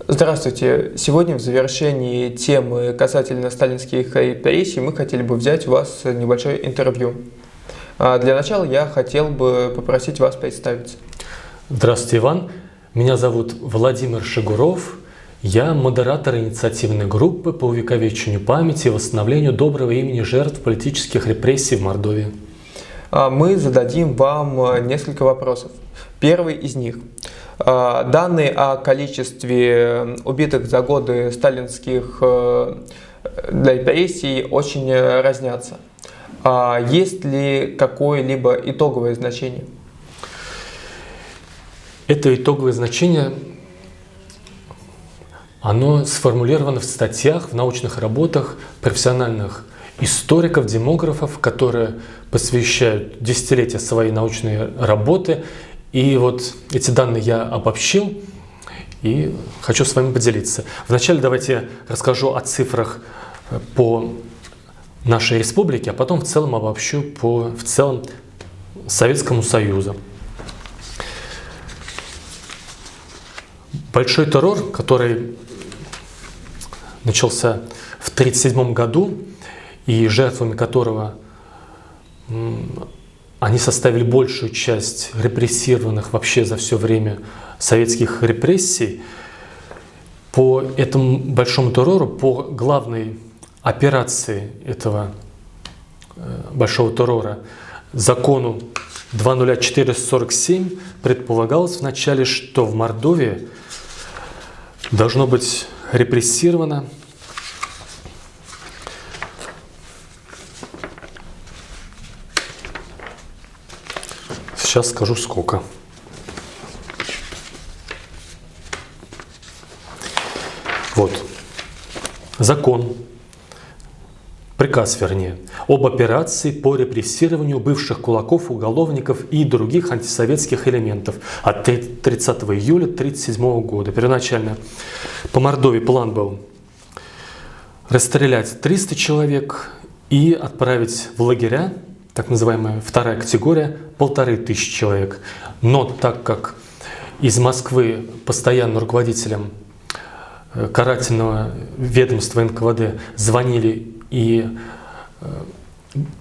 Здравствуйте. Сегодня в завершении темы касательно сталинских репрессий мы хотели бы взять у вас небольшое интервью. Для начала я хотел бы попросить вас представиться. Здравствуйте, Иван. Меня зовут Владимир Шигуров. Я модератор инициативной группы по увековечению памяти и восстановлению доброго имени жертв политических репрессий в Мордовии. Мы зададим вам несколько вопросов. Первый из них. Данные о количестве убитых за годы сталинских репрессий очень разнятся. Есть ли какое-либо итоговое значение? Это итоговое значение, оно сформулировано в статьях, в научных работах профессиональных историков, демографов, которые посвящают десятилетия своей научной работы. И вот эти данные я обобщил и хочу с вами поделиться. Вначале давайте я расскажу о цифрах по нашей республике, а потом в целом обобщу в целом Советскому Союзу. Большой террор, который начался в 1937 году и жертвами которого они составили большую часть репрессированных вообще за все время советских репрессий. По этому большому террору, по главной операции этого большого террора, закону 20447, предполагалось вначале, что в Мордовии должно быть репрессировано сейчас скажу сколько. Вот. Закон, приказ, вернее, об операции по репрессированию бывших кулаков, уголовников и других антисоветских элементов от 30 июля 1937 года. Первоначально по Мордовии план был расстрелять 300 человек и отправить в лагеря, так называемая вторая категория, 1500 человек. Но так как из Москвы постоянно руководителям карательного ведомства НКВД звонили и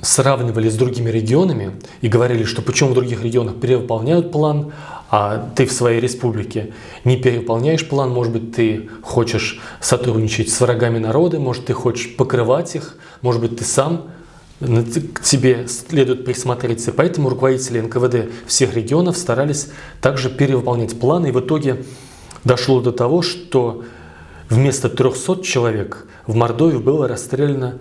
сравнивали с другими регионами и говорили, что почему в других регионах перевыполняют план, а ты в своей республике не перевыполняешь план, может быть, ты хочешь сотрудничать с врагами народа, может, ты хочешь покрывать их, может быть, ты сам, к тебе следует присмотреться. Поэтому руководители НКВД всех регионов старались также перевыполнять планы. И в итоге дошло до того, что вместо 300 человек в Мордовии было расстреляно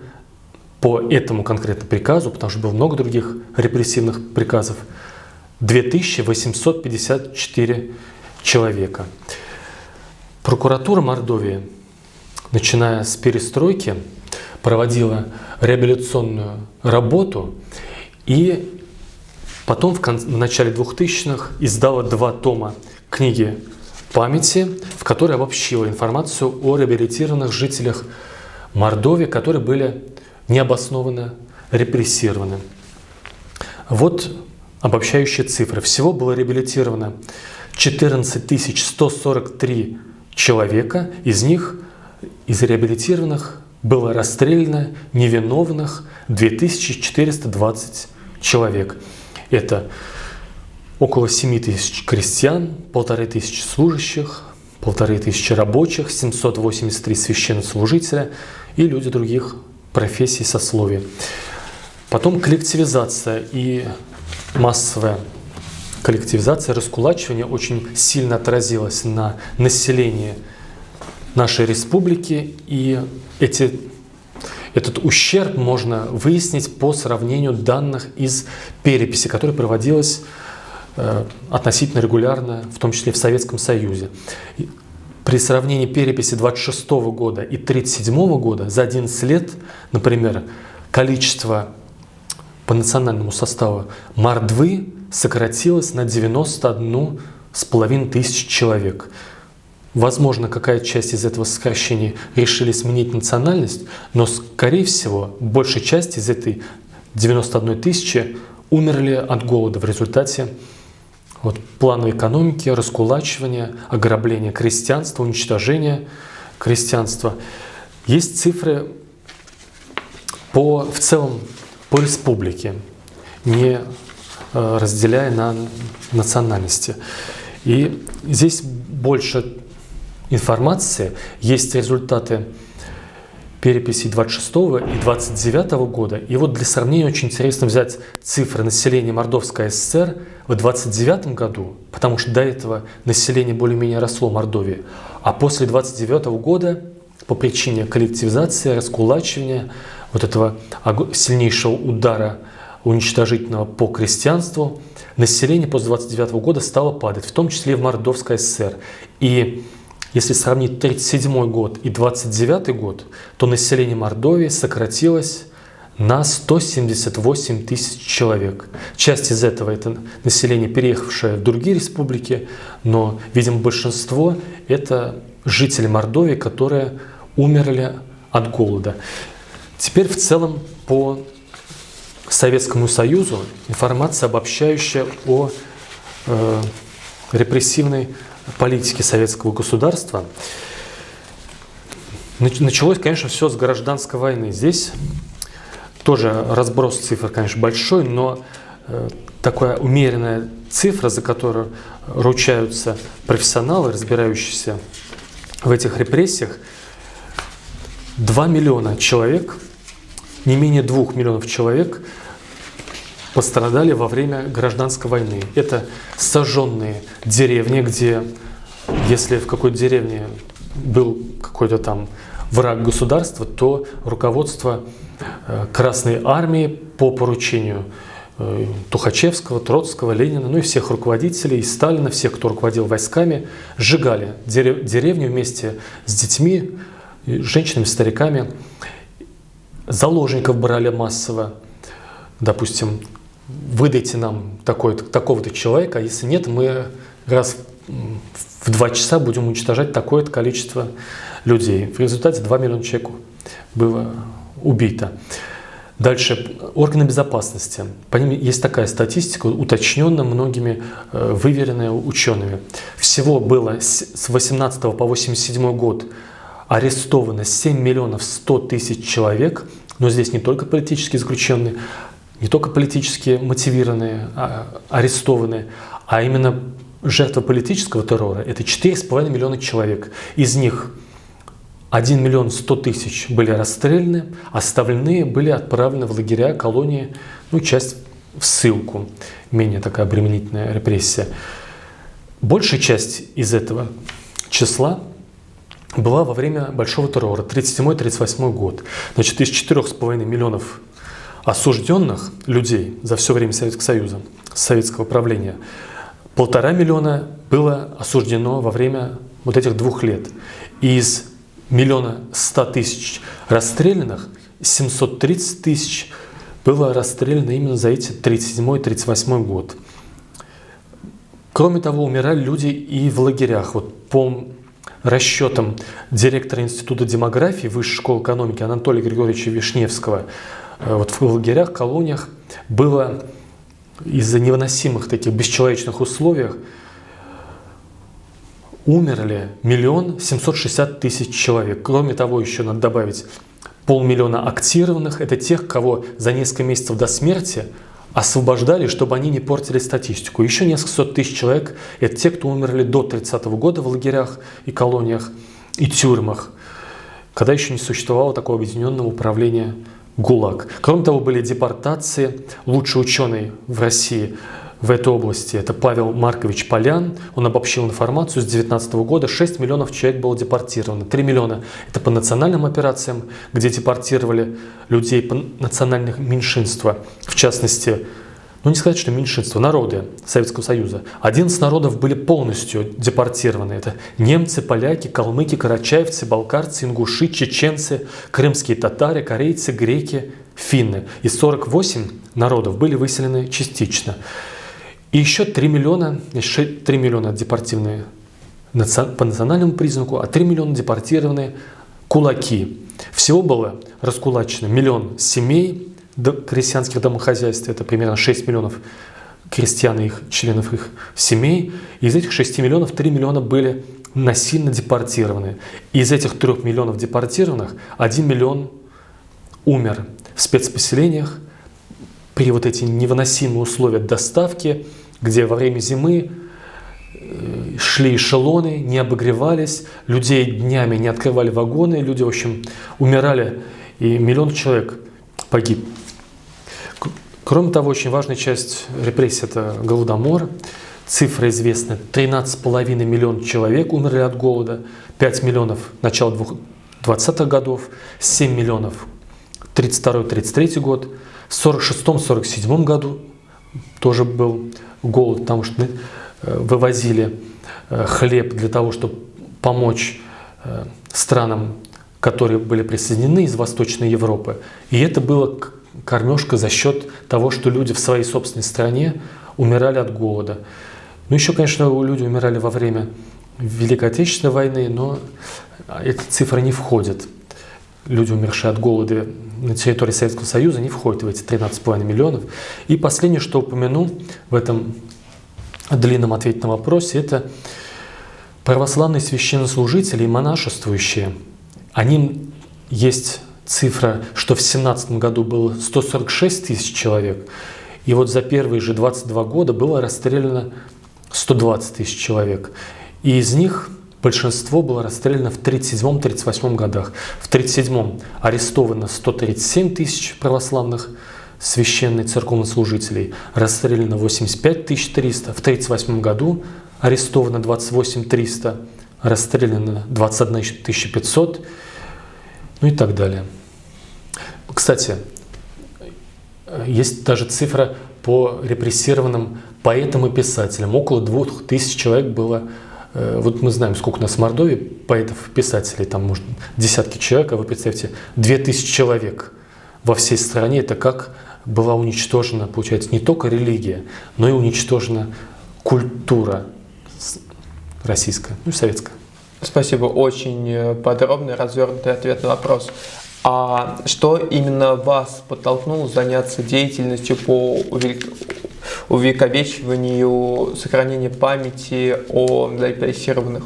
по этому конкретному приказу, потому что было много других репрессивных приказов, 2854 человека. Прокуратура Мордовии, начиная с перестройки, проводила реабилитационную работу и потом в начале 2000-х издала 2 тома книги памяти, в которой обобщила информацию о реабилитированных жителях Мордовии, которые были необоснованно репрессированы. Вот обобщающие цифры. Всего было реабилитировано 14 143 человека, из них, из реабилитированных, было расстреляно невиновных 2420 человек. Это около 7000 крестьян, 1500 служащих, 1500 рабочих, 783 священнослужителя и люди других профессий, сословий. Потом коллективизация и массовая коллективизация, раскулачивание очень сильно отразилось на населении нашей республики, и этот ущерб можно выяснить по сравнению данных из переписи, которая проводилась относительно регулярно, в том числе в Советском Союзе. При сравнении переписи 26 года и 37 года за 11 лет, например, количество по национальному составу Мордвы сократилось на 91,5 тысяч человек. Возможно, какая часть из этого сокращения решили сменить национальность, но, скорее всего, большая часть из этой 91 тысячи умерли от голода в результате Вот планы экономики, раскулачивание, ограбление крестьянства, уничтожение крестьянства. Есть цифры в целом по республике, не разделяя на национальности. И здесь больше информации. Есть результаты переписи 26 и 29 года. И вот для сравнения очень интересно взять цифры населения Мордовской ССР в 29 году, потому что до этого население более-менее росло в Мордовии. А после 29 года по причине коллективизации, раскулачивания, вот этого сильнейшего удара уничтожительного по крестьянству, население после 29 года стало падать, в том числе и в Мордовской ССР. И если сравнить 1937 год и 1929 год, то население Мордовии сократилось на 178 тысяч человек. Часть из этого – это население, переехавшее в другие республики, но, видимо, большинство – это жители Мордовии, которые умерли от голода. Теперь в целом по Советскому Союзу информация, обобщающая о репрессивной политике советского государства. Началось, конечно, все с гражданской войны. Здесь тоже разброс цифр, конечно, большой, но такая умеренная цифра, за которую ручаются профессионалы, разбирающиеся в этих репрессиях, 2 миллиона человек, не менее 2 миллионов человек пострадали во время гражданской войны. Это сожженные деревни, где, если в какой-то деревне был какой-то там враг государства, то руководство Красной Армии по поручению Тухачевского, Троцкого, Ленина, ну и всех руководителей, Сталина, всех, кто руководил войсками, сжигали деревню вместе с детьми, женщинами, стариками. Заложников брали массово. Допустим, выдайте нам такого-то человека, а если нет, мы раз в 2 часа будем уничтожать такое-то количество людей. В результате 2 миллиона человек было убито. Dальше, органы безопасности. По ним есть такая статистика, уточненная многими, выверенная учеными. Всего было с 18 по 87 год арестовано 7 миллионов 100 тысяч человек, но здесь не только политически заключенные, не только политически мотивированные, арестованные, а именно жертвы политического террора. Это 4,5 миллиона человек. Из них 1 миллион 100 тысяч были расстреляны, остальные были отправлены в лагеря, колонии, ну, часть в ссылку. Менее такая обременительная репрессия. Большая часть из этого числа была во время Большого террора, 1937-1938 год. Значит, из 4,5 миллионов осужденных людей за все время Советского Союза, советского правления, 1,5 миллиона было осуждено во время вот этих 2 лет. Из 1 100 000 расстрелянных 730 тысяч было расстреляно именно за эти 1937-1938 год. Кроме того, умирали люди и в лагерях. Вот по расчетам директора Института демографии Высшей школы экономики Анатолия Григорьевича Вишневского, вот в лагерях, колониях было из-за невыносимых таких бесчеловечных условий умерли 1 760 000 человек. Кроме того, еще надо добавить 500 000 актированных. Это тех, кого за несколько месяцев до смерти освобождали, чтобы они не портили статистику. Еще несколько сот тысяч человек – это те, кто умерли до 30-го года в лагерях и колониях и тюрьмах, когда еще не существовало такого объединенного управления ГУЛАГ. Кроме того, были депортации. Лучший ученый в России в этой области – это Павел Маркович Полян. Он обобщил информацию с 2019 года. 6 миллионов человек было депортировано. 3 миллиона – это по национальным операциям, где депортировали людей по национальным меньшинствам. В частности, ну не сказать, что меньшинство, народы Советского Союза. 11 народов были полностью депортированы. Это немцы, поляки, калмыки, карачаевцы, балкарцы, ингуши, чеченцы, крымские татары, корейцы, греки, финны. И 48 народов были выселены частично. И еще 3 миллиона депортированные по национальному признаку, а 3 миллиона депортированные кулаки. Всего было раскулачено 1 миллион семей крестьянских домохозяйств, это примерно 6 миллионов крестьян и их членов их семей. Из этих 6 миллионов 3 миллиона были насильно депортированы. Из этих 3 миллионов депортированных 1 миллион умер в спецпоселениях при вот эти невыносимые условия доставки, где во время зимы шли эшелоны, не обогревались, людей днями не открывали вагоны, люди, в общем, умирали, и 1 миллион человек погиб. Кроме того, очень важная часть репрессий – это Голодомор. Цифра известна: 13,5 миллионов человек умерли от голода, 5 миллионов – начало 20-х годов, 7 миллионов – 32-33 год, в 46-47 году тоже был голод, потому что вывозили хлеб для того, чтобы помочь странам, которые были присоединены из Восточной Европы. И это было кормежка за счет того, что люди в своей собственной стране умирали от голода. Ну, еще, конечно, люди умирали во время Великой Отечественной войны, но эта цифра не входит. Люди, умершие от голода на территории Советского Союза, не входят в эти 13,5 миллионов. И последнее, что упомяну в этом длинном ответе на вопросе, это православные священнослужители и монашествующие. Они есть цифра, что в 2017 году было 146 тысяч человек, и вот за первые же 22 года было расстреляно 120 тысяч человек. И из них большинство было расстреляно в 1937-1938 годах. В 1937 арестовано 137 тысяч православных священных церковнослужителей, расстреляно 85 300. В 1938 году арестовано 28 300, расстреляно 21 500, ну и так далее. Кстати, есть даже цифра по репрессированным поэтам и писателям. Около 2000 человек было. Вот мы знаем, сколько у нас в Мордовии поэтов и писателей, там, может, десятки человек, а вы представьте, 2000 человек во всей стране. Это как была уничтожена, получается, не только религия, но и уничтожена культура российская, ну и советская. Спасибо, очень подробный, развернутый ответ на вопрос. А что именно вас подтолкнуло заняться деятельностью по увековечиванию, сохранению памяти о репрессированных?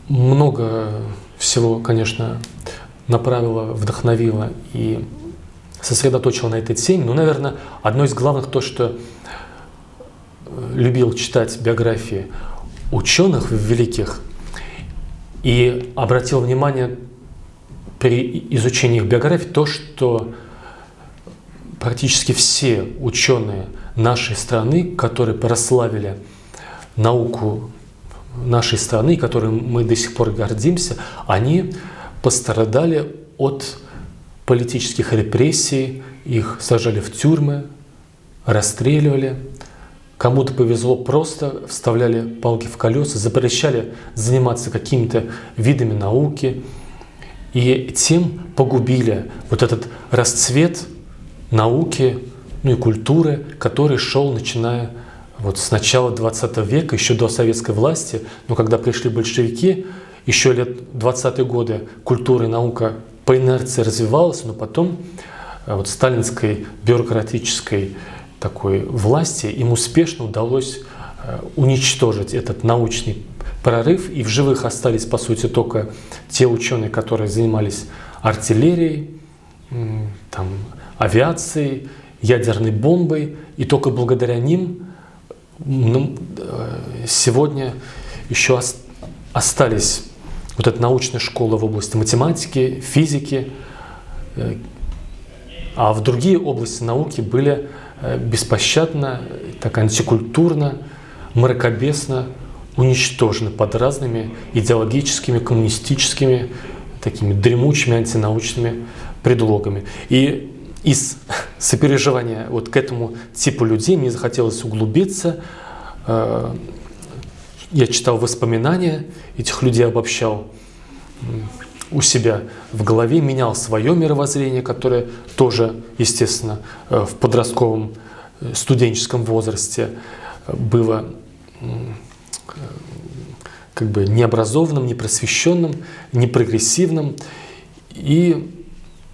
Много всего, конечно, направило, вдохновило и сосредоточило на этой теме. Но, наверное, одно из главных то, что любил читать биографии ученых великих и обратил внимание при изучении их биографий то, что практически все ученые нашей страны, которые прославили науку нашей страны, которой мы до сих пор гордимся, они пострадали от политических репрессий, их сажали в тюрьмы, расстреливали. Кому-то повезло, просто вставляли палки в колеса, запрещали заниматься какими-то видами науки, и тем погубили вот этот расцвет науки, ну и культуры, который шел, начиная вот с начала 20 века, еще до советской власти. Но когда пришли большевики, еще лет 20-е годы культура и наука по инерции развивалась, но потом вот сталинской бюрократической такой власти им успешно удалось уничтожить этот научный прорыв, и в живых остались, по сути, только те ученые, которые занимались артиллерией, там, авиацией, ядерной бомбой, и только благодаря ним сегодня еще остались вот эта научная школа в области математики, физики, а в другие области науки были беспощадно, так антикультурно, мракобесно уничтожены под разными идеологическими, коммунистическими, такими дремучими антинаучными предлогами. И из сопереживания вот к этому типу людей мне захотелось углубиться. Я читал воспоминания этих людей, обобщал у себя в голове, менял свое мировоззрение, которое тоже, естественно, в подростковом студенческом возрасте было как бы необразованным, непросвещенным, непрогрессивным. И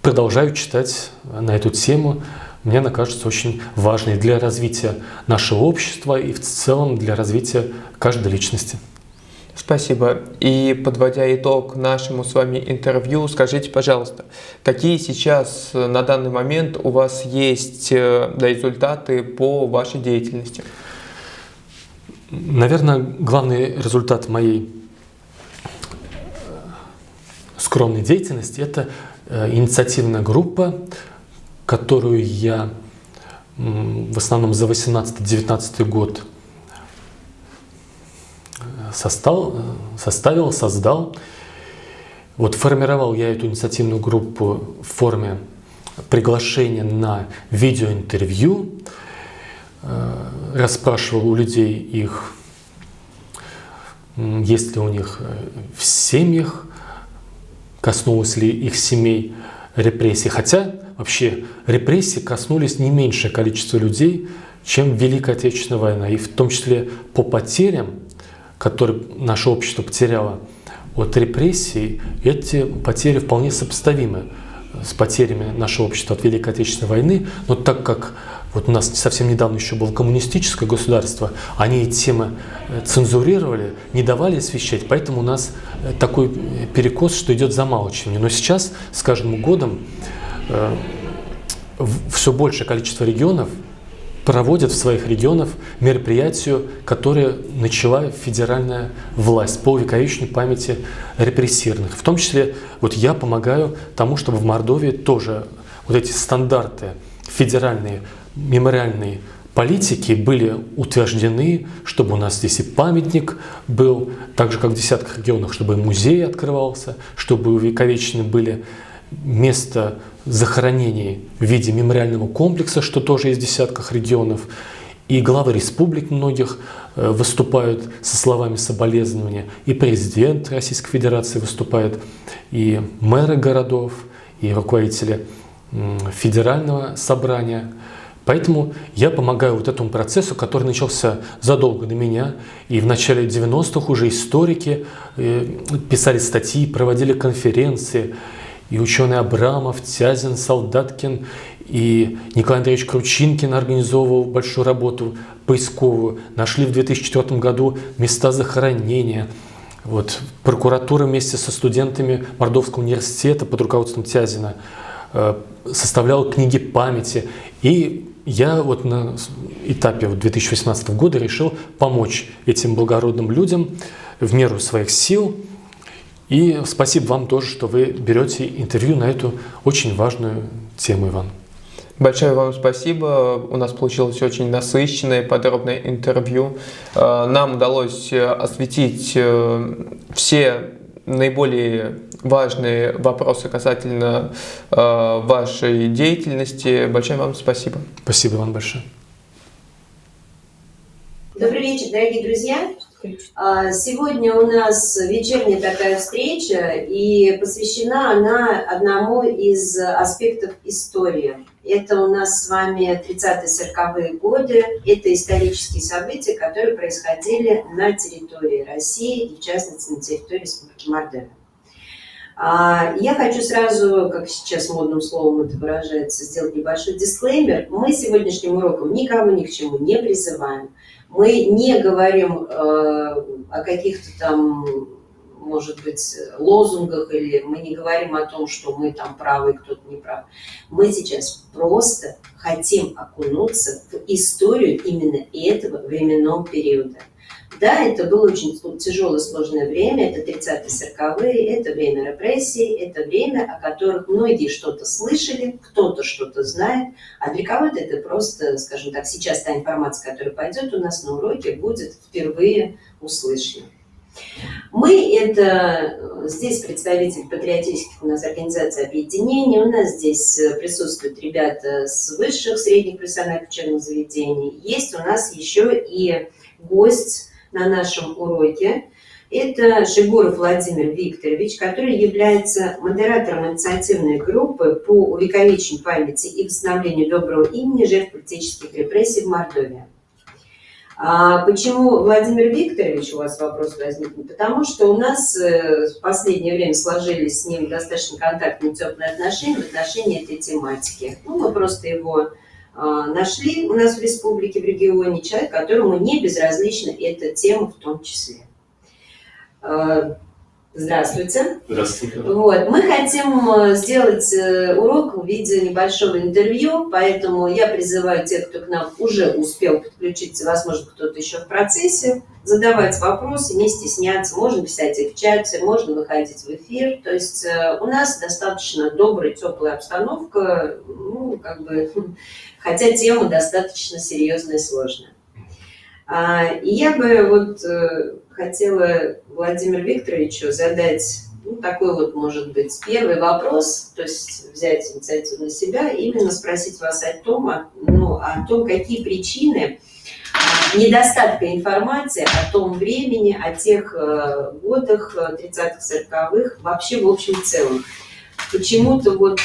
продолжаю читать на эту тему мне она кажется очень важной для развития нашего общества и в целом для развития каждой личности. Спасибо. И подводя итог нашему с вами интервью, скажите, пожалуйста, какие сейчас на данный момент у вас есть результаты по вашей деятельности? Наверное, главный результат моей скромной деятельности – это инициативная группа, которую я в основном за 18-19 год создал. Вот формировал я эту инициативную группу в форме приглашения на видеоинтервью, расспрашивал у людей их, есть ли у них в семьях, коснулось ли их семей репрессий. Хотя вообще репрессии коснулись не меньшее количество людей, чем Великая Отечественная война. И в том числе по потерям, которые наше общество потеряло от репрессий, эти потери вполне сопоставимы с потерями нашего общества от Великой Отечественной войны. Но так как вот у нас совсем недавно еще было коммунистическое государство, они эти темы цензурировали, не давали освещать, поэтому у нас такой перекос, что идет замалчивание. Но сейчас с каждым годом все большее количество регионов проводят в своих регионах мероприятия, которые начала федеральная власть по увековечению памяти репрессированных. В том числе вот я помогаю тому, чтобы в Мордовии тоже вот эти стандарты федеральные, мемориальные политики были утверждены, чтобы у нас здесь и памятник был, так же как в десятках регионов, чтобы и музей открывался, чтобы увековечены были места захоронений в виде мемориального комплекса, что тоже есть в десятках регионов. И главы республик многих выступают со словами соболезнования, и президент Российской Федерации выступает, и мэры городов, и руководители федерального собрания. Поэтому я помогаю вот этому процессу, который начался задолго до меня. И в начале 90-х уже историки писали статьи, проводили конференции. И ученые Абрамов, Тязин, Солдаткин и Николай Андреевич Кручинкин организовывал большую работу поисковую. Нашли в 2004 году места захоронения. Вот, прокуратура вместе со студентами Мордовского университета под руководством Тязина составляла книги памяти. И я вот на этапе 2018 года решил помочь этим благородным людям в меру своих сил. И спасибо вам тоже, что вы берете интервью на эту очень важную тему, Иван. Большое вам спасибо. У нас получилось очень насыщенное, подробное интервью. Нам удалось осветить все наиболее важные вопросы касательно вашей деятельности. Большое вам спасибо. Спасибо вам большое. Добрый вечер, дорогие друзья. Сегодня у нас вечерняя такая встреча, и посвящена она одному из аспектов истории. Это у нас с вами 30-40-е годы. Это исторические события, которые происходили на территории России, и в частности на территории Республики Мордовия. Я хочу сразу, как сейчас модным словом это выражается, сделать небольшой дисклеймер. Мы сегодняшним уроком никого ни к чему не призываем. Мы не говорим о каких-то там, может быть, лозунгах, или мы не говорим о том, что мы там правы, кто-то не прав. Мы сейчас просто хотим окунуться в историю именно этого временного периода. Да, это было очень тяжелое, сложное время, это 30-40-е, это время репрессий, это время, о которых многие что-то слышали, кто-то что-то знает, а для кого-то это просто, скажем так, сейчас та информация, которая пойдет у нас на уроке, будет впервые услышана. Мы это, здесь представители патриотических у нас организаций объединений, у нас здесь присутствуют ребята с высших, средних профессиональных учебных заведений, есть у нас еще и гость на нашем уроке. Это Шигуров Владимир Викторович, который является модератором инициативной группы по увековечению памяти и восстановлению доброго имени жертв политических репрессий в Мордовии. Почему Владимир Викторович, у вас вопрос возникнет? Потому что у нас в последнее время сложились с ним достаточно контактные, теплые отношения в отношении этой тематики. Мы просто его нашли у нас в республике, в регионе человека, которому не безразлична эта тема в том числе. Здравствуйте. Здравствуйте. Вот. Мы хотим сделать урок в виде небольшого интервью, поэтому я призываю тех, кто к нам уже успел подключиться, возможно, кто-то еще в процессе, задавать вопросы, не стесняться. Можно писать их в чате, можно выходить в эфир. То есть у нас достаточно добрая, теплая обстановка, хотя тема достаточно серьезная и сложная. И я бы хотела Владимиру Викторовичу задать такой может быть первый вопрос, то есть взять инициативу на себя, именно спросить вас о том, какие причины недостатка информации о том времени, о тех годах 30-х, 40-х, вообще в общем и целом. Почему-то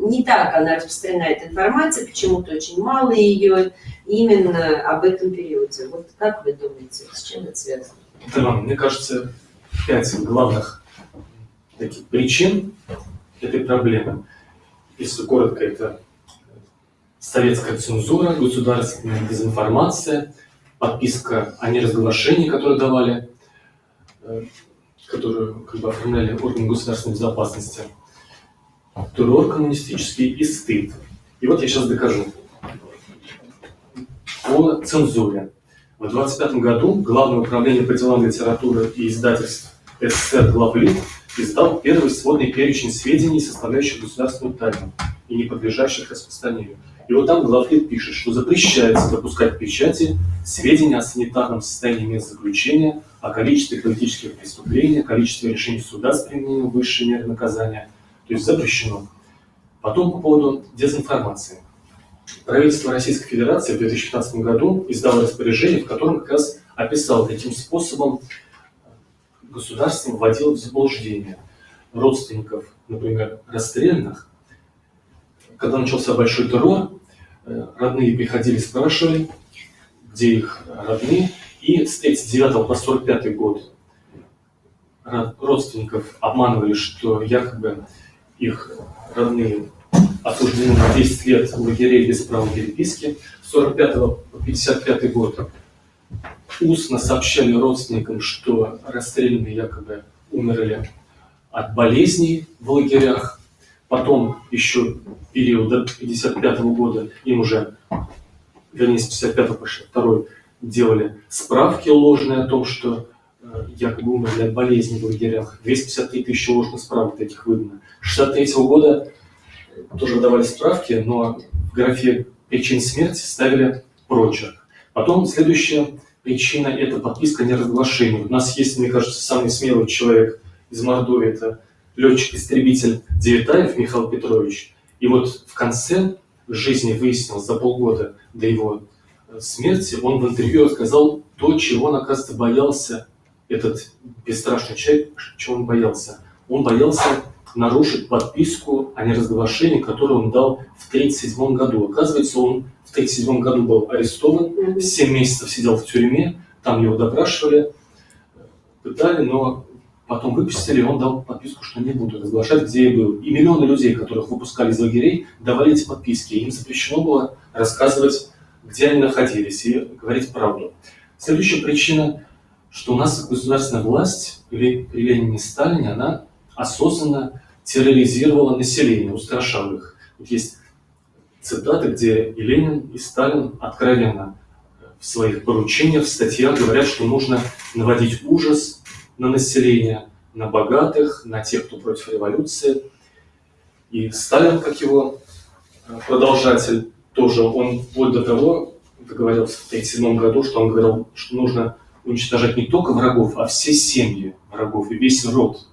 не так она распространена, эта информация, почему-то очень мало ее именно об этом периоде. Вот как вы думаете, с чем это связано? Да, мне кажется, 5 главных таких причин этой проблемы. Если коротко, это советская цензура, государственная дезинформация, подписка о неразглашении, которую давали, которую оформляли органы государственной безопасности, террор коммунистический и стыд. И вот я сейчас докажу. По цензуре. В 25 году Главное управление по делам литературы и издательств СССР «Главлит» издал первый сводный перечень сведений, составляющих государственную тайну и не подлежащих распространению. И вот там Главлит пишет, что запрещается допускать к печати сведения о санитарном состоянии мест заключения, о количестве политических преступлений, о количестве решений суда с применением высшей меры наказания. То есть запрещено. Потом по поводу дезинформации. Правительство Российской Федерации в 2015 году издало распоряжение, в котором как раз описало, каким способом государство вводило в заблуждение родственников, например, расстрелянных. Когда начался большой террор, родные приходили, спрашивали, где их родные, и с 1939 по 1945 год родственников обманывали, что якобы их родные осуждены на 10 лет в лагерей без права переписки. С 1945 по 1955 год устно сообщали родственникам, что расстрелянные якобы умерли от болезней в лагерях. Потом еще период до 1955 года им уже, вернее, с 1955 по 1962 делали справки ложные о том, что якобы умерли от болезней в лагерях. 253 тысячи ложных справок таких выдано. С 1963 года тоже выдавали справки, но в графе причин смерти ставили прочерк. Потом следующая причина – это подписка о неразглашении. У нас есть, мне кажется, самый смелый человек из Мордовии – это летчик-истребитель Девятаев Михаил Петрович. И вот в конце жизни выяснилось, за полгода до его смерти, он в интервью рассказал то, чего он, оказывается, боялся, этот бесстрашный человек, чего он боялся. Он боялся нарушить подписку о неразглашении, которую он дал в 1937 году. Оказывается, он в 1937 году был арестован, 7 месяцев сидел в тюрьме, там его допрашивали, пытали, но потом выпустили, и он дал подписку, что не буду разглашать, где я был. И миллионы людей, которых выпускали из лагерей, давали эти подписки. Им запрещено было рассказывать, где они находились, и говорить правду. Следующая причина, что у нас государственная власть при Ленине и Сталине, она осознанно терроризировала население, устрашала их. Вот есть цитаты, где и Ленин, и Сталин откровенно в своих поручениях, в статьях говорят, что нужно наводить ужас на население, на богатых, на тех, кто против революции. И Сталин, как его продолжатель, тоже он вплоть до того договорился в 1937 году, что он говорил, что нужно уничтожать не только врагов, а все семьи врагов и весь род.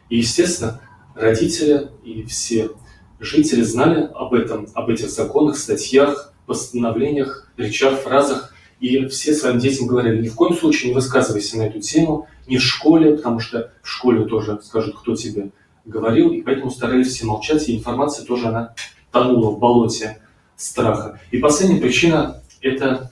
И, естественно, родители и все жители знали об этом, об этих законах, статьях, постановлениях, речах, фразах. И все своим детям говорили, ни в коем случае не высказывайся на эту тему, ни в школе, потому что в школе тоже скажут, кто тебе говорил. И поэтому старались все молчать, и информация тоже, она тонула в болоте страха. И последняя причина – это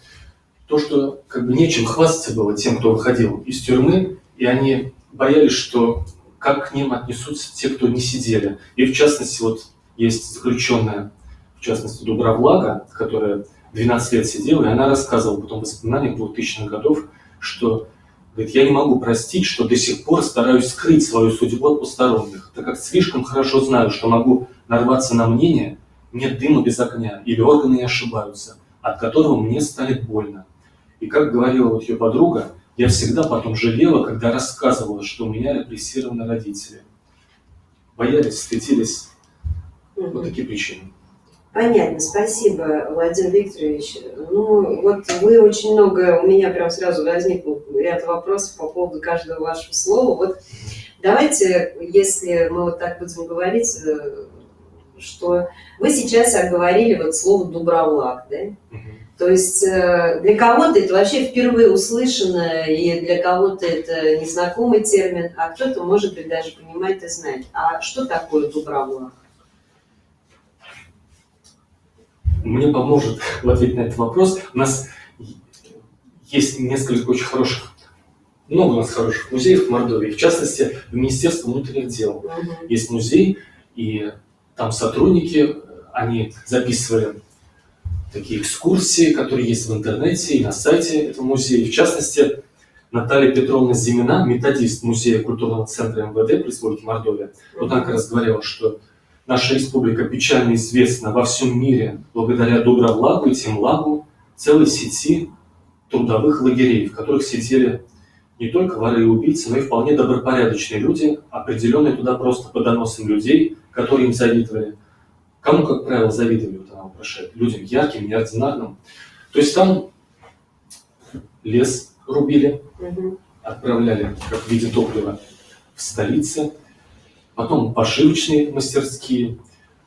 то, что нечем хвастаться было тем, кто выходил из тюрьмы, и они боялись, что как к ним отнесутся те, кто не сидели. И в частности, вот есть заключенная в частности, Дубравлага, которая 12 лет сидела, и она рассказывала потом в воспоминаниях 2000-х годов, что, говорит, я не могу простить, что до сих пор стараюсь скрыть свою судьбу от посторонних, так как слишком хорошо знаю, что могу нарваться на мнение «нет дыма без огня» или «органы не ошибаются», от которого мне станет больно. И как говорила вот ее подруга, я всегда потом жалела, когда рассказывала, что у меня репрессированы родители. Боялись, стыдились. Вот такие причины. Понятно, спасибо, Владимир Викторович. Ну, вот вы очень много, у меня прям сразу возникло ряд вопросов по поводу каждого вашего слова. Вот давайте, если мы вот так будем говорить, что вы сейчас оговорили вот слово «Дубравлаг», да? То есть для кого-то это вообще впервые услышано, и для кого-то это незнакомый термин, а кто-то, может быть, даже понимает и знает. А что такое Дубравлаг? Мне поможет в ответе на этот вопрос. У нас есть несколько очень хороших, много у нас хороших музеев в Мордовии. В частности, в Министерстве внутренних дел есть музей, и там сотрудники, они записывали такие экскурсии, которые есть в интернете и на сайте этого музея. В частности, Наталья Петровна Зимина, методист музея культурного центра МВД при Республике Мордовия, вот она как раз говорила, что наша республика печально известна во всем мире благодаря Дубравлагу и Темлагу, целой сети трудовых лагерей, в которых сидели не только воры и убийцы, но и вполне добропорядочные люди, определенные туда просто по доносам людей, которые им завидовали. Кому, как правило, завидовали, вот она вопрошает, людям ярким, неординарным. То есть там лес рубили, отправляли как в виде топлива в столице, потом пошивочные мастерские.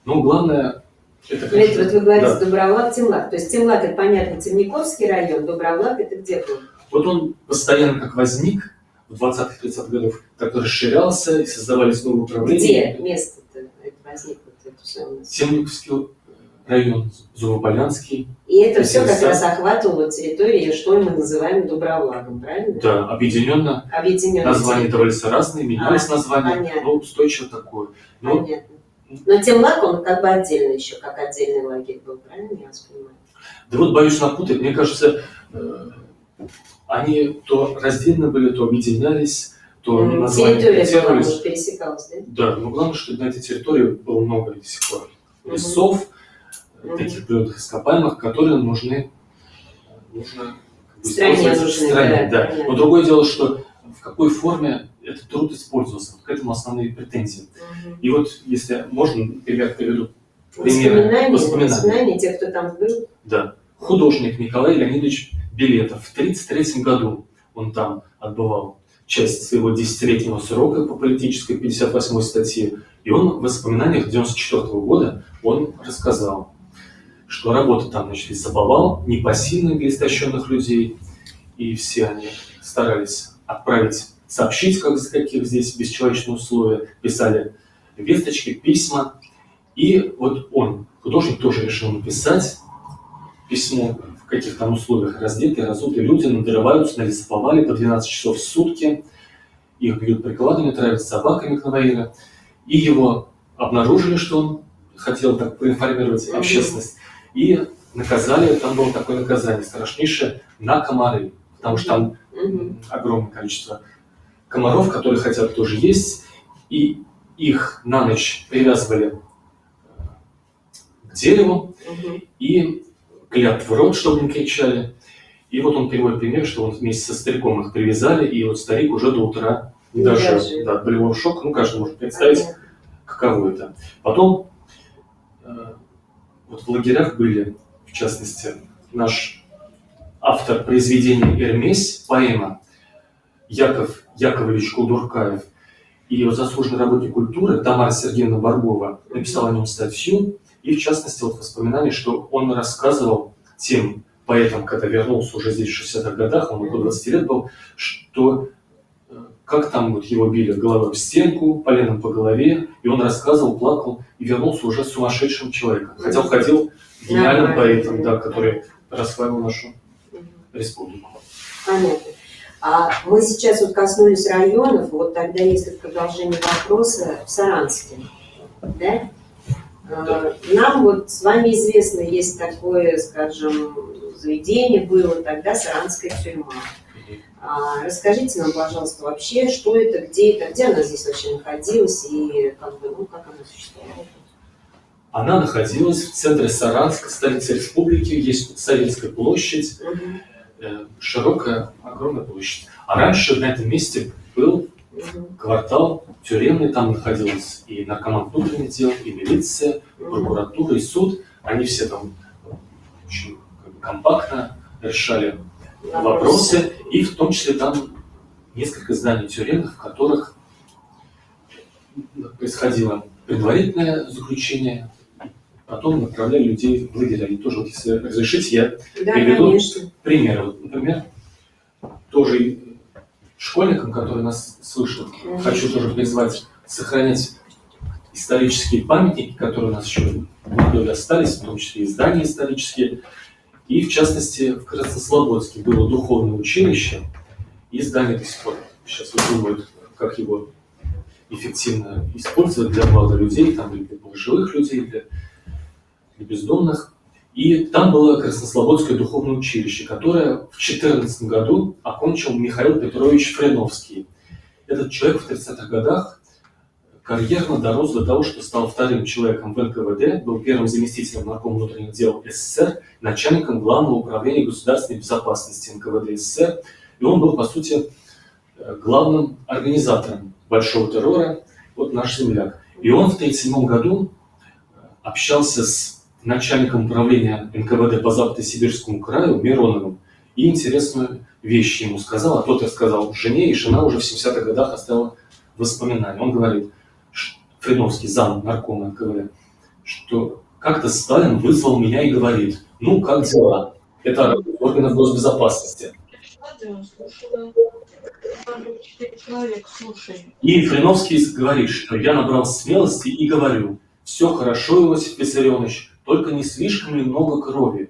Но главное, это, конечно, вот вы говорите, да. Дубравлаг, Темлаг. То есть Темлаг — это, понятно, Темниковский район, Дубравлаг — это где был? Вот он постоянно как возник в 20-30-х годах, так расширялся и создавались новые управления. Где место-то это возникло? Темниковский район, Зубополянский. И это все как раз охватывало территорию, что мы называем Дубравлагом, правильно? Да, объединенно. Названия давались разные, менялись названия, понятно. Но устойчиво такое. Понятно. Но Темлаг, он как бы отдельно еще, как отдельный лагерь был, правильно я вас понимаю? Да вот боюсь напутать, мне кажется, они то раздельно были, то объединялись, то названия территория пересекалась, да? Да, но главное, что на этой территории было много до сих пор лесов, таких природных ископаемых, которые нужно стране нужны, да. Но другое дело, что в какой форме этот труд использовался. Вот к этому основные претензии. И вот, если можно, например, приведу воспоминания тех, кто там был. Да. Художник Николай Леонидович Белетов в 1933 году он там отбывал часть своего 10-летнего срока по политической 58-й статье. И он в воспоминаниях 1994 года он рассказал, что работа там, значит, забавал непосильных для истощенных людей. И все они старались отправить, сообщить, каких здесь бесчеловечные условия, писали весточки, письма. И вот он, художник, тоже решил написать письмо, в каких там условиях раздетые, разутые люди надрываются на лесоповале по 12 часов в сутки, их бьют прикладами, травят собаками конвоиры, и его обнаружили, что он хотел так проинформировать общественность, и наказали, там было такое наказание страшнейшее, на комары, потому что там огромное количество комаров, которые хотят тоже есть, и их на ночь привязывали к дереву, и клят в рот, чтобы не кричали. И вот он приводит пример, что он вместе со стариком их привязали, и вот старик уже до утра не дожил. Да, от болевого шока, каждый может представить, каково это. Потом вот в лагерях были, в частности, наш автор произведения «Эрмесь», поэма Яков Яковлевич Кудуркаев, и его заслуженный работник культуры Тамара Сергеевна Барбова написала о нем статью, и в частности вот воспоминания, что он рассказывал тем поэтам, когда вернулся уже здесь в 60-х годах, он около 20 лет был, что как там вот его били головой в стенку, поленом по голове, и он рассказывал, плакал, и вернулся уже сумасшедшим человеком. Хотя уходил гениальным поэтом, да, который расславил нашу республику. Понятно. А мы сейчас вот коснулись районов, вот тогда, если в продолжении вопроса, в Саранске, да? Нам вот с вами известно, есть такое, скажем, заведение было тогда, Саранская тюрьма. Расскажите нам, пожалуйста, вообще, что это, где она здесь вообще находилась и как бы, ну, как она существовала? Она находилась в центре Саранска, столицы республики. Есть Советская площадь, широкая, огромная площадь. А раньше на этом месте был квартал тюремный, там находилась и наркомат внутренних дел, и милиция, прокуратура, и суд. Они все там очень компактно решали вопросы, и в том числе там несколько зданий тюремных, в которых происходило предварительное заключение, потом направляли людей в лагеря. И тоже, вот, если разрешите, я приведу примеры. Вот, например, тоже школьникам, которые нас слышат, хочу тоже призвать сохранять исторические памятники, которые у нас еще в Молдове остались, в том числе и здания исторические. И, в частности, в Краснослободске было духовное училище, и здание до сих пор сейчас думают, как его эффективно использовать для блага людей, там, для пожилых людей, для бездомных. И там было Краснослободское духовное училище, которое в 2014 году окончил Михаил Петрович Френовский. Этот человек в 30-х годах карьерно дорос до того, что стал вторым человеком в НКВД, был первым заместителем наркома внутренних дел СССР, начальником Главного управления государственной безопасности НКВД СССР. И он был, по сути, главным организатором большого террора, вот наш земляк. И он в 1937 году общался с начальником управления НКВД по Западно-Сибирскому краю Мироновым и интересную вещь ему сказал, а тот рассказал жене, и жена уже в 70-х годах оставила воспоминания. Он говорит, Френовский, зам наркома НКВД, что как-то Сталин вызвал меня и говорит, ну, как дела? Это органов госбезопасности. И Френовский говорит, что я набрал смелости и говорю, все хорошо, Иосиф Виссарионович, только не слишком ли много крови?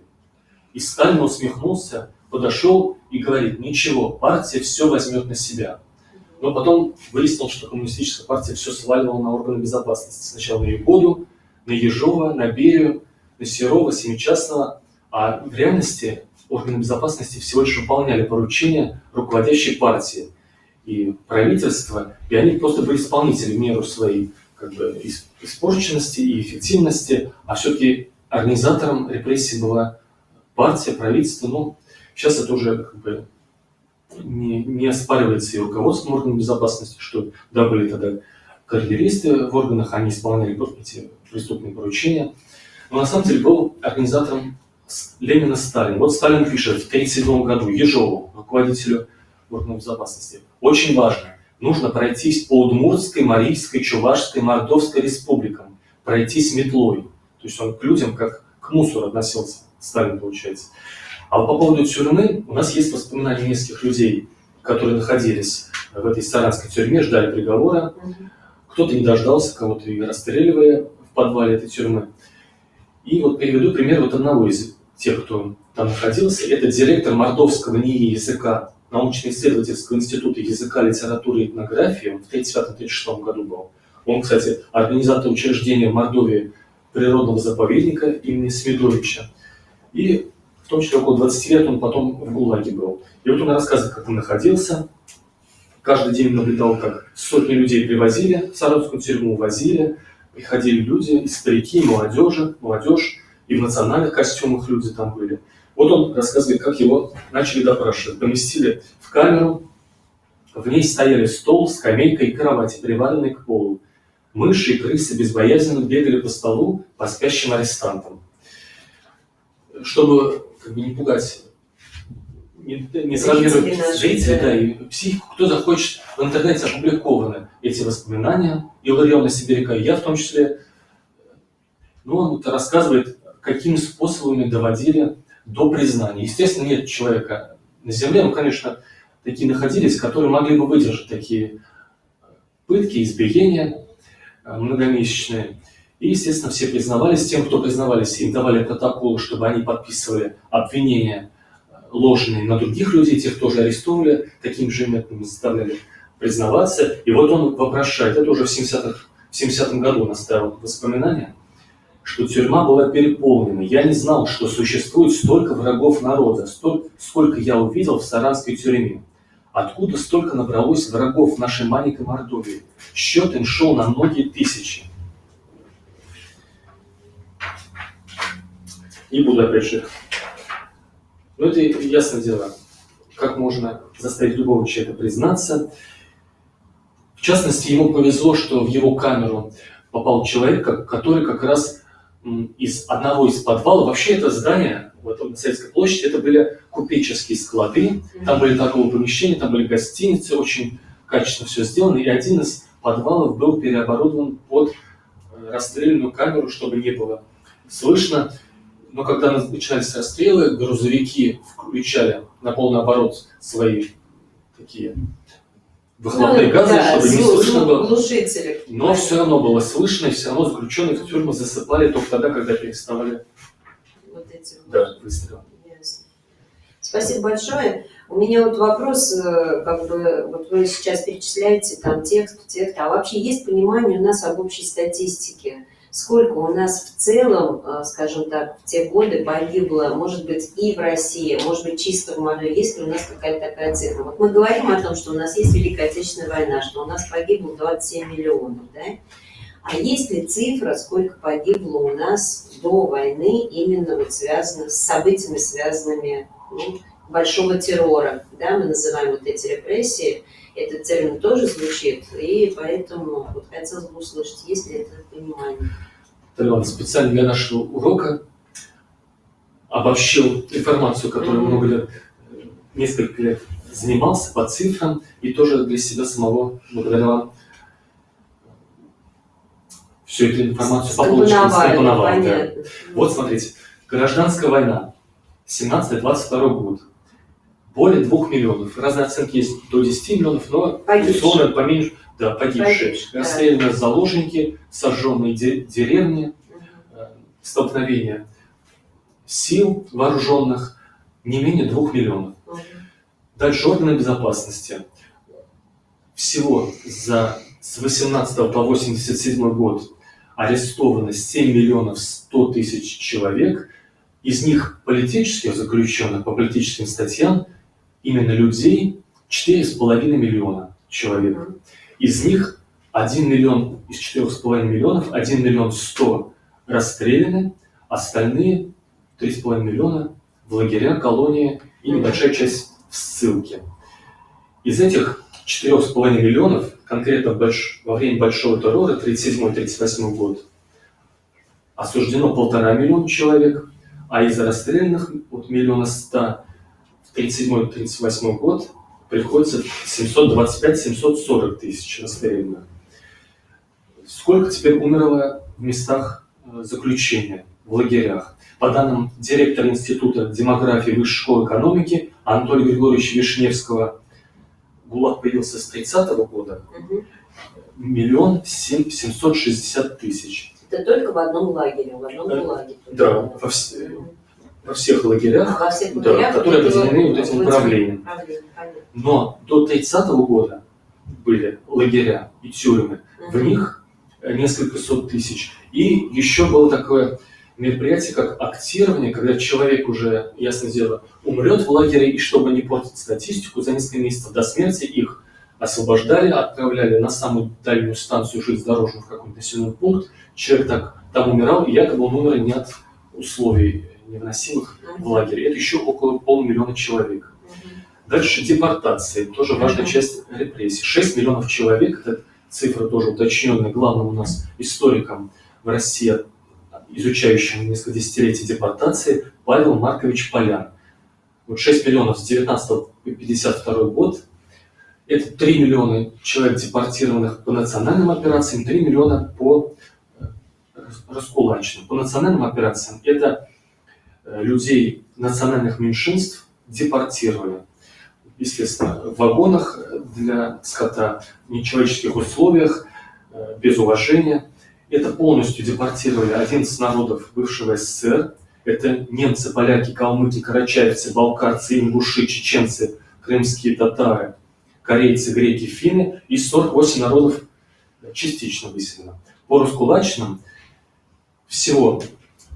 И Сталин усмехнулся, подошел и говорит, ничего, партия все возьмет на себя. Но потом выяснил, что коммунистическая партия все сваливала на органы безопасности. Сначала на Егоду, на Ежова, на Берию, на Серова, Семичастного. А в реальности органы безопасности всего лишь выполняли поручения руководящей партии. И правительство, и они просто были исполнители в меру своей как бы, испорченности и эффективности, а все-таки организатором репрессий была партия, правительство. Ну, сейчас это уже как бы не оспаривается и руководством органов безопасности, что да, были тогда карьеристы в органах, они исполняли эти преступные поручения. Но на самом деле был организатором Ленина Сталин. Вот Сталин пишет в 1937 году Ежову, руководителю органов безопасности. Очень важно, нужно пройтись по Удмуртской, Марийской, Чувашской, Мордовской республикам, пройтись метлой. То есть он к людям как к мусору относился, Сталин, получается. А вот по поводу тюрьмы у нас есть воспоминания нескольких людей, которые находились в этой саранской тюрьме, ждали приговора. Кто-то не дождался, кого-то и расстреливали в подвале этой тюрьмы. И вот приведу пример вот одного из тех, кто там находился. Это директор Мордовского НИИ языка, научно-исследовательского института языка, литературы и этнографии. Он в 1935-1936 году был. Он, кстати, организатор учреждения в Мордовии природного заповедника имени Смедовича. И в том числе около 20 лет он потом в ГУЛАГе был. И вот он рассказывает, как он находился. Каждый день наблюдал, как сотни людей привозили в Саратовскую тюрьму, увозили. Приходили люди, и старики, и молодежь, и в национальных костюмах люди там были. Вот он рассказывает, как его начали допрашивать. Поместили в камеру, в ней стояли стол, скамейка и кровать, приваленные к полу. Мыши и крысы безбоязненно бегали по столу по спящим арестантам. Чтобы как бы, не пугать, не сравнивать зрителей, да, и психику, кто захочет, в интернете опубликованы эти воспоминания Иллариона Сибиряка, и я в том числе. Ну, он вот рассказывает, какими способами доводили до признания. Естественно, нет человека на земле, ну, конечно, такие находились, которые могли бы выдержать такие пытки, избиения многомесячные. И, естественно, все признавались. Тем, кто признавались, им давали протокол, чтобы они подписывали обвинения ложные на других людей, тех тоже арестовывали, такими же методами заставляли признаваться. И вот он вопрошает, это уже в 70-м году он оставил воспоминания, что тюрьма была переполнена. Я не знал, что существует столько врагов народа, сколько я увидел в саранской тюрьме. Откуда столько набралось врагов в нашей маленькой Мордовии? Счет им шел на многие тысячи. Не буду опять же. Но это ясное дело, как можно заставить любого человека признаться. В частности, ему повезло, что в его камеру попал человек, который как раз из одного из подвалов. Вообще это здание, вот на Советской площади, это были купеческие склады, там были торговые помещения, там были гостиницы, очень качественно все сделано. И один из подвалов был переоборудован под расстрельную камеру, чтобы не было слышно. Но когда начинались расстрелы, грузовики включали на полный оборот свои такие выхлопные газы, чтобы не слышно было. Глушители. Но все равно было слышно, и все равно заключенных в тюрьму засыпали только тогда, когда переставали Вот эти выстрелы. Ясно. Спасибо большое. У меня вот вопрос, как бы, вот вы сейчас перечисляете там текст, а вообще есть понимание у нас об общей статистике? Сколько у нас в целом, скажем так, в те годы погибло, может быть, и в России, может быть, чисто в Молдове, есть ли у нас какая-то такая цифра? Вот мы говорим о том, что у нас есть Великая Отечественная война, что у нас погибло 27 миллионов, да? А есть ли цифра, сколько погибло у нас до войны, именно вот связанных с событиями, связанными, большого террора, да, мы называем вот эти репрессии, этот термин тоже звучит, и поэтому вот хотелось бы услышать, есть ли это понимание. Талиан специально для нашего урока обобщил информацию, которую много лет, несколько лет занимался по цифрам, и тоже для себя самого, благодаря вам, всю эту информацию по полочкам скомпоновал. Да. Вот смотрите, гражданская война, 17-22 год. Более 2 миллионов. Разные оценки есть до 10 миллионов, но условно поменьше. Да, погибшие. Расстреляны заложники, сожженные деревни, столкновения сил вооруженных не менее 2 миллионов. Дальше органы безопасности. Всего с 18 по 87 год арестовано 7 миллионов 100 тысяч человек. Из них политических заключенных по политическим статьям именно людей 4,5 миллиона человек. Из них 1 миллион из 4,5 миллионов, 1 миллион 100 расстреляны, остальные 3,5 миллиона в лагеря, колонии и небольшая часть в ссылке. Из этих 4,5 миллионов, конкретно во время Большого террора, 1937-1938 год, осуждено 1,5 миллиона человек, а из расстрелянных от 1 100 000 в 1937-1938 год приходится 725-740 тысяч расстрелянных. Сколько теперь умерло в местах заключения, в лагерях? По данным директора Института демографии Высшей школы экономики Анатолия Григорьевича Вишневского, ГУЛАГ появился с 30-го года, 1 760 000. Это только в одном лагере, в одном ГУЛАГе. Да, во всех лагерях, да, которые объединены вот этим управлением. Но до 30-го года были лагеря и тюрьмы, в них несколько сот тысяч. И еще было такое мероприятие, как актирование, когда человек уже, ясное дело, умрет в лагере, и чтобы не портить статистику, за несколько месяцев до смерти их освобождали, отправляли на самую дальнюю станцию железнодорожную в какой-нибудь населенный пункт. Человек там умирал, и якобы он умер не от условий невыносимых в лагере. Это еще около 500 000 человек. Дальше депортации, тоже важная часть репрессий. 6 миллионов человек, это цифра тоже уточненная главным у нас историком в России, изучающим несколько десятилетий депортации, Павел Маркович Полян. Вот 6 миллионов с 19 по 52 год. Это 3 миллиона человек, депортированных по национальным операциям, 3 миллиона по раскулачным. По национальным операциям это людей национальных меньшинств депортировали. Естественно, в вагонах для скота, в нечеловеческих условиях, без уважения. Это полностью депортировали 11 народов бывшего СССР. Это немцы, поляки, калмыки, карачаевцы, балкарцы, ингуши, чеченцы, крымские татары, корейцы, греки, финны и 48 народов частично выселено. По раскулачным Всего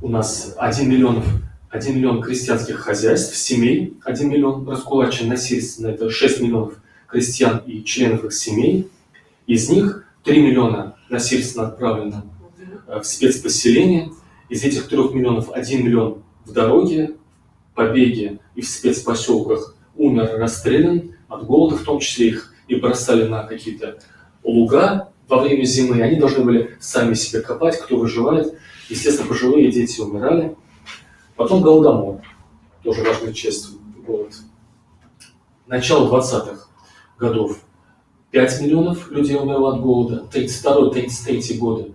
у нас 1 миллион крестьянских хозяйств, семей, 1 миллион раскулачен насильственно, это 6 миллионов крестьян и членов их семей. Из них 3 миллиона насильственно отправлено в спецпоселение. Из этих 3 миллионов 1 миллион в дороге, побеге и в спецпоселках умер, расстрелян, от голода в том числе их и бросали на какие-то луга во время зимы. Они должны были сами себе копать, кто выживает. Естественно, пожилые дети умирали. Потом голодомор, тоже важная часть голод. Начало 20-х годов 5 миллионов людей умерло от голода. 32-33 годы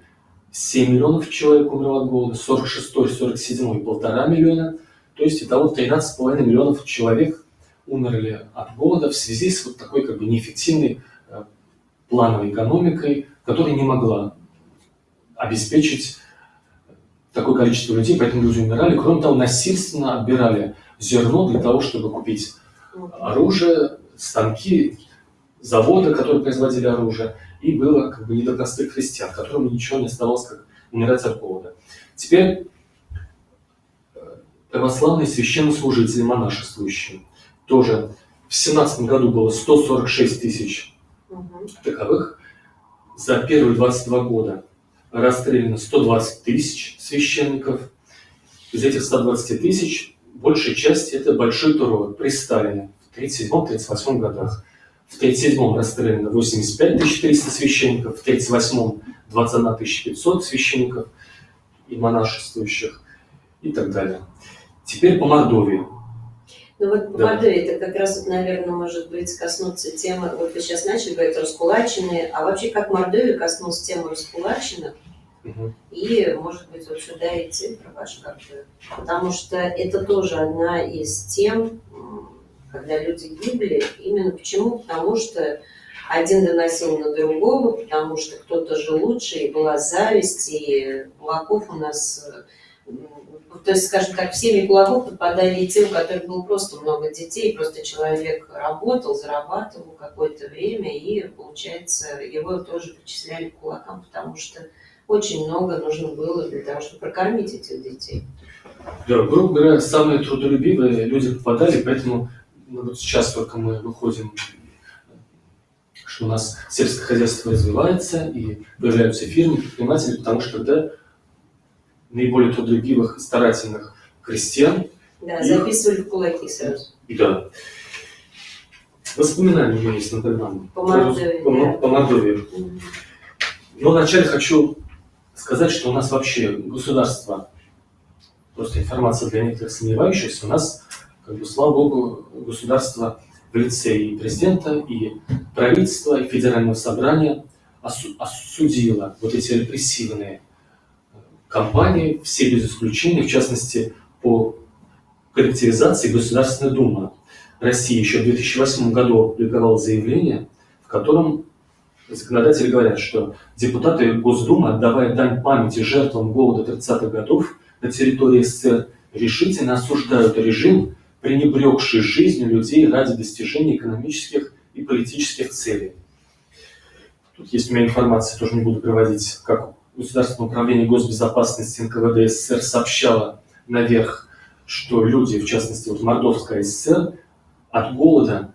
7 миллионов человек умерло от голода. 46-47 1,5 миллиона. То есть итого 13,5 миллионов человек умерли от голода в связи с вот такой как бы неэффективной плановой экономикой, которая не могла обеспечить такое количество людей, поэтому люди умирали. Кроме того, насильственно отбирали зерно для того, чтобы купить оружие, станки, заводы, которые производили оружие. И было как бы не до простых крестьян, которым ничего не оставалось, как умирать от голода. Теперь православные священнослужители, монашествующие. Тоже в 17 году было 146 тысяч таковых. За первые 22 года расстреляно 120 тысяч священников. Из этих 120 тысяч большая часть это большой террор при Сталине в 1937-1938 годах. В 1937 расстреляно 85 300 священников, в 1938 21 500 священников и монашествующих и так далее. Теперь по Мордовии. Ну вот по Мордовии это как раз, вот, наверное, может быть, коснуться темы, вот вы сейчас начали говорить раскулаченные, а вообще как Мордовия коснулась темы раскулаченных, и, может быть, вот сюда и цифры ваши как-то, потому что это тоже одна из тем, когда люди гибли, именно почему? Потому что один доносил на другого, потому что кто-то жил лучше, и была зависть, и кулаков у нас... То есть, скажем так, в семьи кулаков попадали и те, у которых было просто много детей, просто человек работал, зарабатывал какое-то время, и, получается, его тоже причисляли к кулакам, потому что очень много нужно было для того, чтобы прокормить этих детей. Да, грубо говоря, самые трудолюбивые люди попадали, поэтому вот сейчас только мы выходим, что у нас сельское хозяйство развивается, и появляются фирмы, предприниматели, потому что тогда наиболее трудолюбивых и старательных крестьян. Да, записывали в кулаки сразу. Да. Воспоминания у меня есть на программе. По Мордовии. По Мордовии. Но вначале хочу сказать, что у нас вообще государство, просто информация для некоторых сомневающихся, у нас, как бы, слава богу, государство в лице и президента, и правительства, и федерального собрания осудило вот эти репрессивные кампании, все без исключения, в частности, по коллективизации Государственная Дума России еще в 2008 году опубликовала заявление, в котором законодатели говорят, что депутаты Госдумы, отдавая дань памяти жертвам голода 30-х годов на территории СССР, решительно осуждают режим, пренебрегший жизнью людей ради достижения экономических и политических целей. Тут есть у меня информация, тоже не буду приводить, как Государственное управление госбезопасности НКВД СССР сообщало наверх, что люди, в частности, вот Мордовская ССР, от голода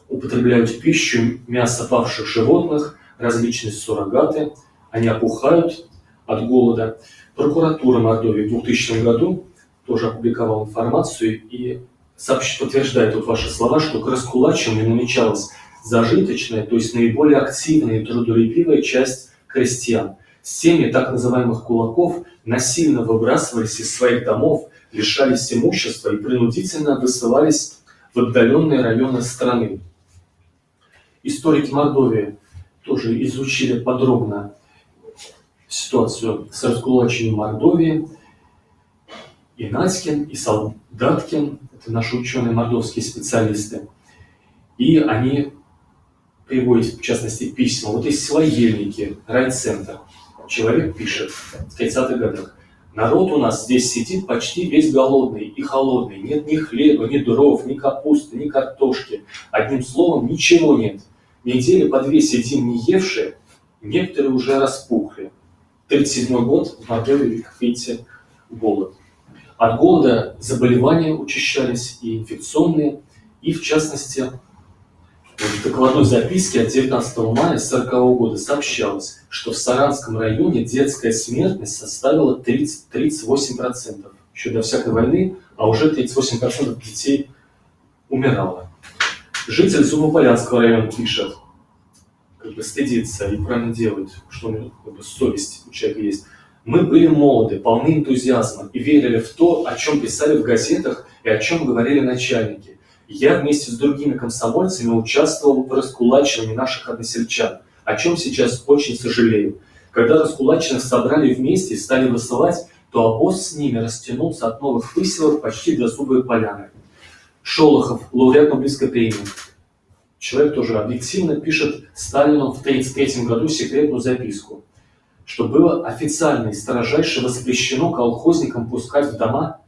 употребляют в пищу мясо павших животных, различные суррогаты, они опухают от голода. Прокуратура Мордовии в 2000 году тоже опубликовала информацию и подтверждает вот ваши слова, что к раскулаченным намечалась зажиточная, то есть наиболее активная и трудолюбивая часть крестьян. Семьи так называемых кулаков насильно выбрасывались из своих домов, лишались имущества и принудительно высылались в отдаленные районы страны. Историки Мордовии тоже изучили подробно ситуацию с раскулачением Мордовии. И Надькин, и Солдаткин, это наши ученые мордовские специалисты, и они приводят, в частности, письма. Вот из села Ельники, райцентр, человек пишет в 30-х годах: народ у нас здесь сидит почти весь голодный и холодный, нет ни хлеба, ни дров, ни капусты, ни картошки, одним словом, ничего нет. Недели по две сидим не евшие, некоторые уже распухли. 1937 год в Мордовии, как видите, голод. От голода заболевания учащались и инфекционные, и в частности, в докладной записке от 19 мая 1940 года сообщалось, что в Саранском районе детская смертность составила 38%. Еще до всякой войны, а уже 38% детей умирало. Житель Зубополянского района пишет, стыдится и правильно делает, что у него совесть у человека есть. Мы были молоды, полны энтузиазма и верили в то, о чем писали в газетах и о чем говорили начальники. Я вместе с другими комсомольцами участвовал в раскулачивании наших односельчан, о чем сейчас очень сожалею. Когда раскулаченных собрали вместе и стали высылать, то обоз с ними растянулся от Новых Выселок почти до Зубовой Поляны. Шолохов, лауреат Нобелевской премии, человек тоже объективно пишет Сталину в 1933 году секретную записку, что было официально и строжайше воспрещено колхозникам пускать в дома,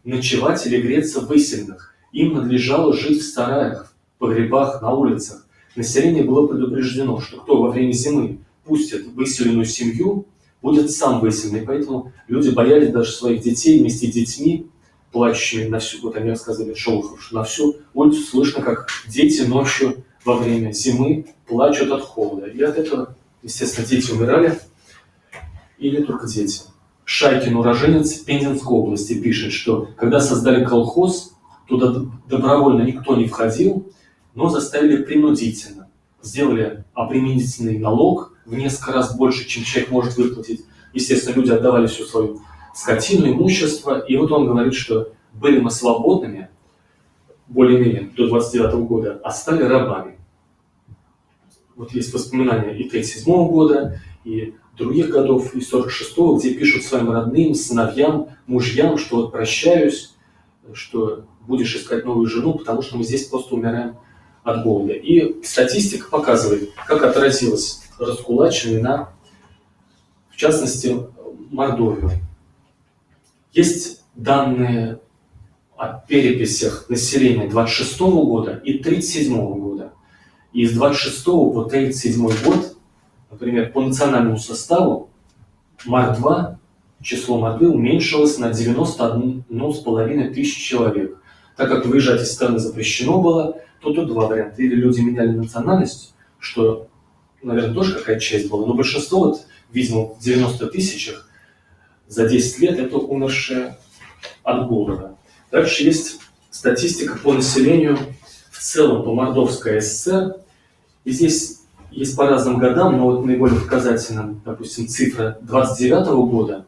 ночевать или греться в выселенных. Им надлежало жить в сараях, в погребах, на улицах. Население было предупреждено, что кто во время зимы пустит выселенную семью, будет сам выселенный. Поэтому люди боялись даже своих детей вместе с детьми, плачущими на всю, вот они рассказывали Шолохов, что на всю улицу слышно, как дети ночью во время зимы плачут от холода. И от этого, естественно, дети умирали. Или только дети. Шайкин, уроженец Пензенской области, пишет, что когда создали колхоз, туда добровольно никто не входил, но заставили принудительно. Сделали обременительный налог в несколько раз больше, чем человек может выплатить. Естественно, люди отдавали всю свою скотину, имущество. И вот он говорит, что были мы свободными, более-менее, до 29 года, а стали рабами. Вот есть воспоминания и 1937 года, и других годов, и 46-го, где пишут своим родным, сыновьям, мужьям, что вот прощаюсь, что будешь искать новую жену, потому что мы здесь просто умираем от голода. И статистика показывает, как отразилось раскулачивание на, в частности, Мордовию. Есть данные о переписях населения 26 года и 37 года. И с 26 по 37 год, например, по национальному составу Мордва, число Мордвы уменьшилось на 91,5 тысяч человек. Так как выезжать из страны запрещено было, то тут два варианта. Или люди меняли национальность, что, наверное, тоже какая-то часть была, но большинство, вот, видимо, в 90 тысячах за 10 лет это умершие от голода. Дальше есть статистика по населению в целом по Мордовской ССР. И здесь есть по разным годам, но вот наиболее показательным, допустим, цифра 29 года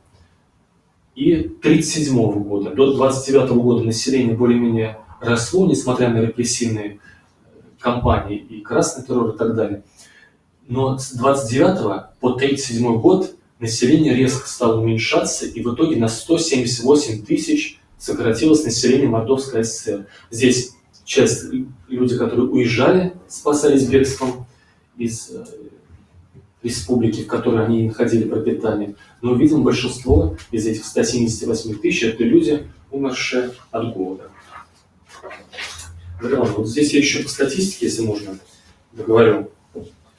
и 37 года. До 29 года население более-менее росло, несмотря на репрессивные кампании и красный террор и так далее. Но с 29 по 37 год население резко стало уменьшаться, и в итоге на 178 тысяч сократилось население Мордовской ССР. Здесь часть люди, которые уезжали, спасались бегством из республики, в которой они находили пропитание. Но, видимо, большинство из этих 178 тысяч – это люди, умершие от голода. Вот здесь я еще по статистике, если можно, договорю.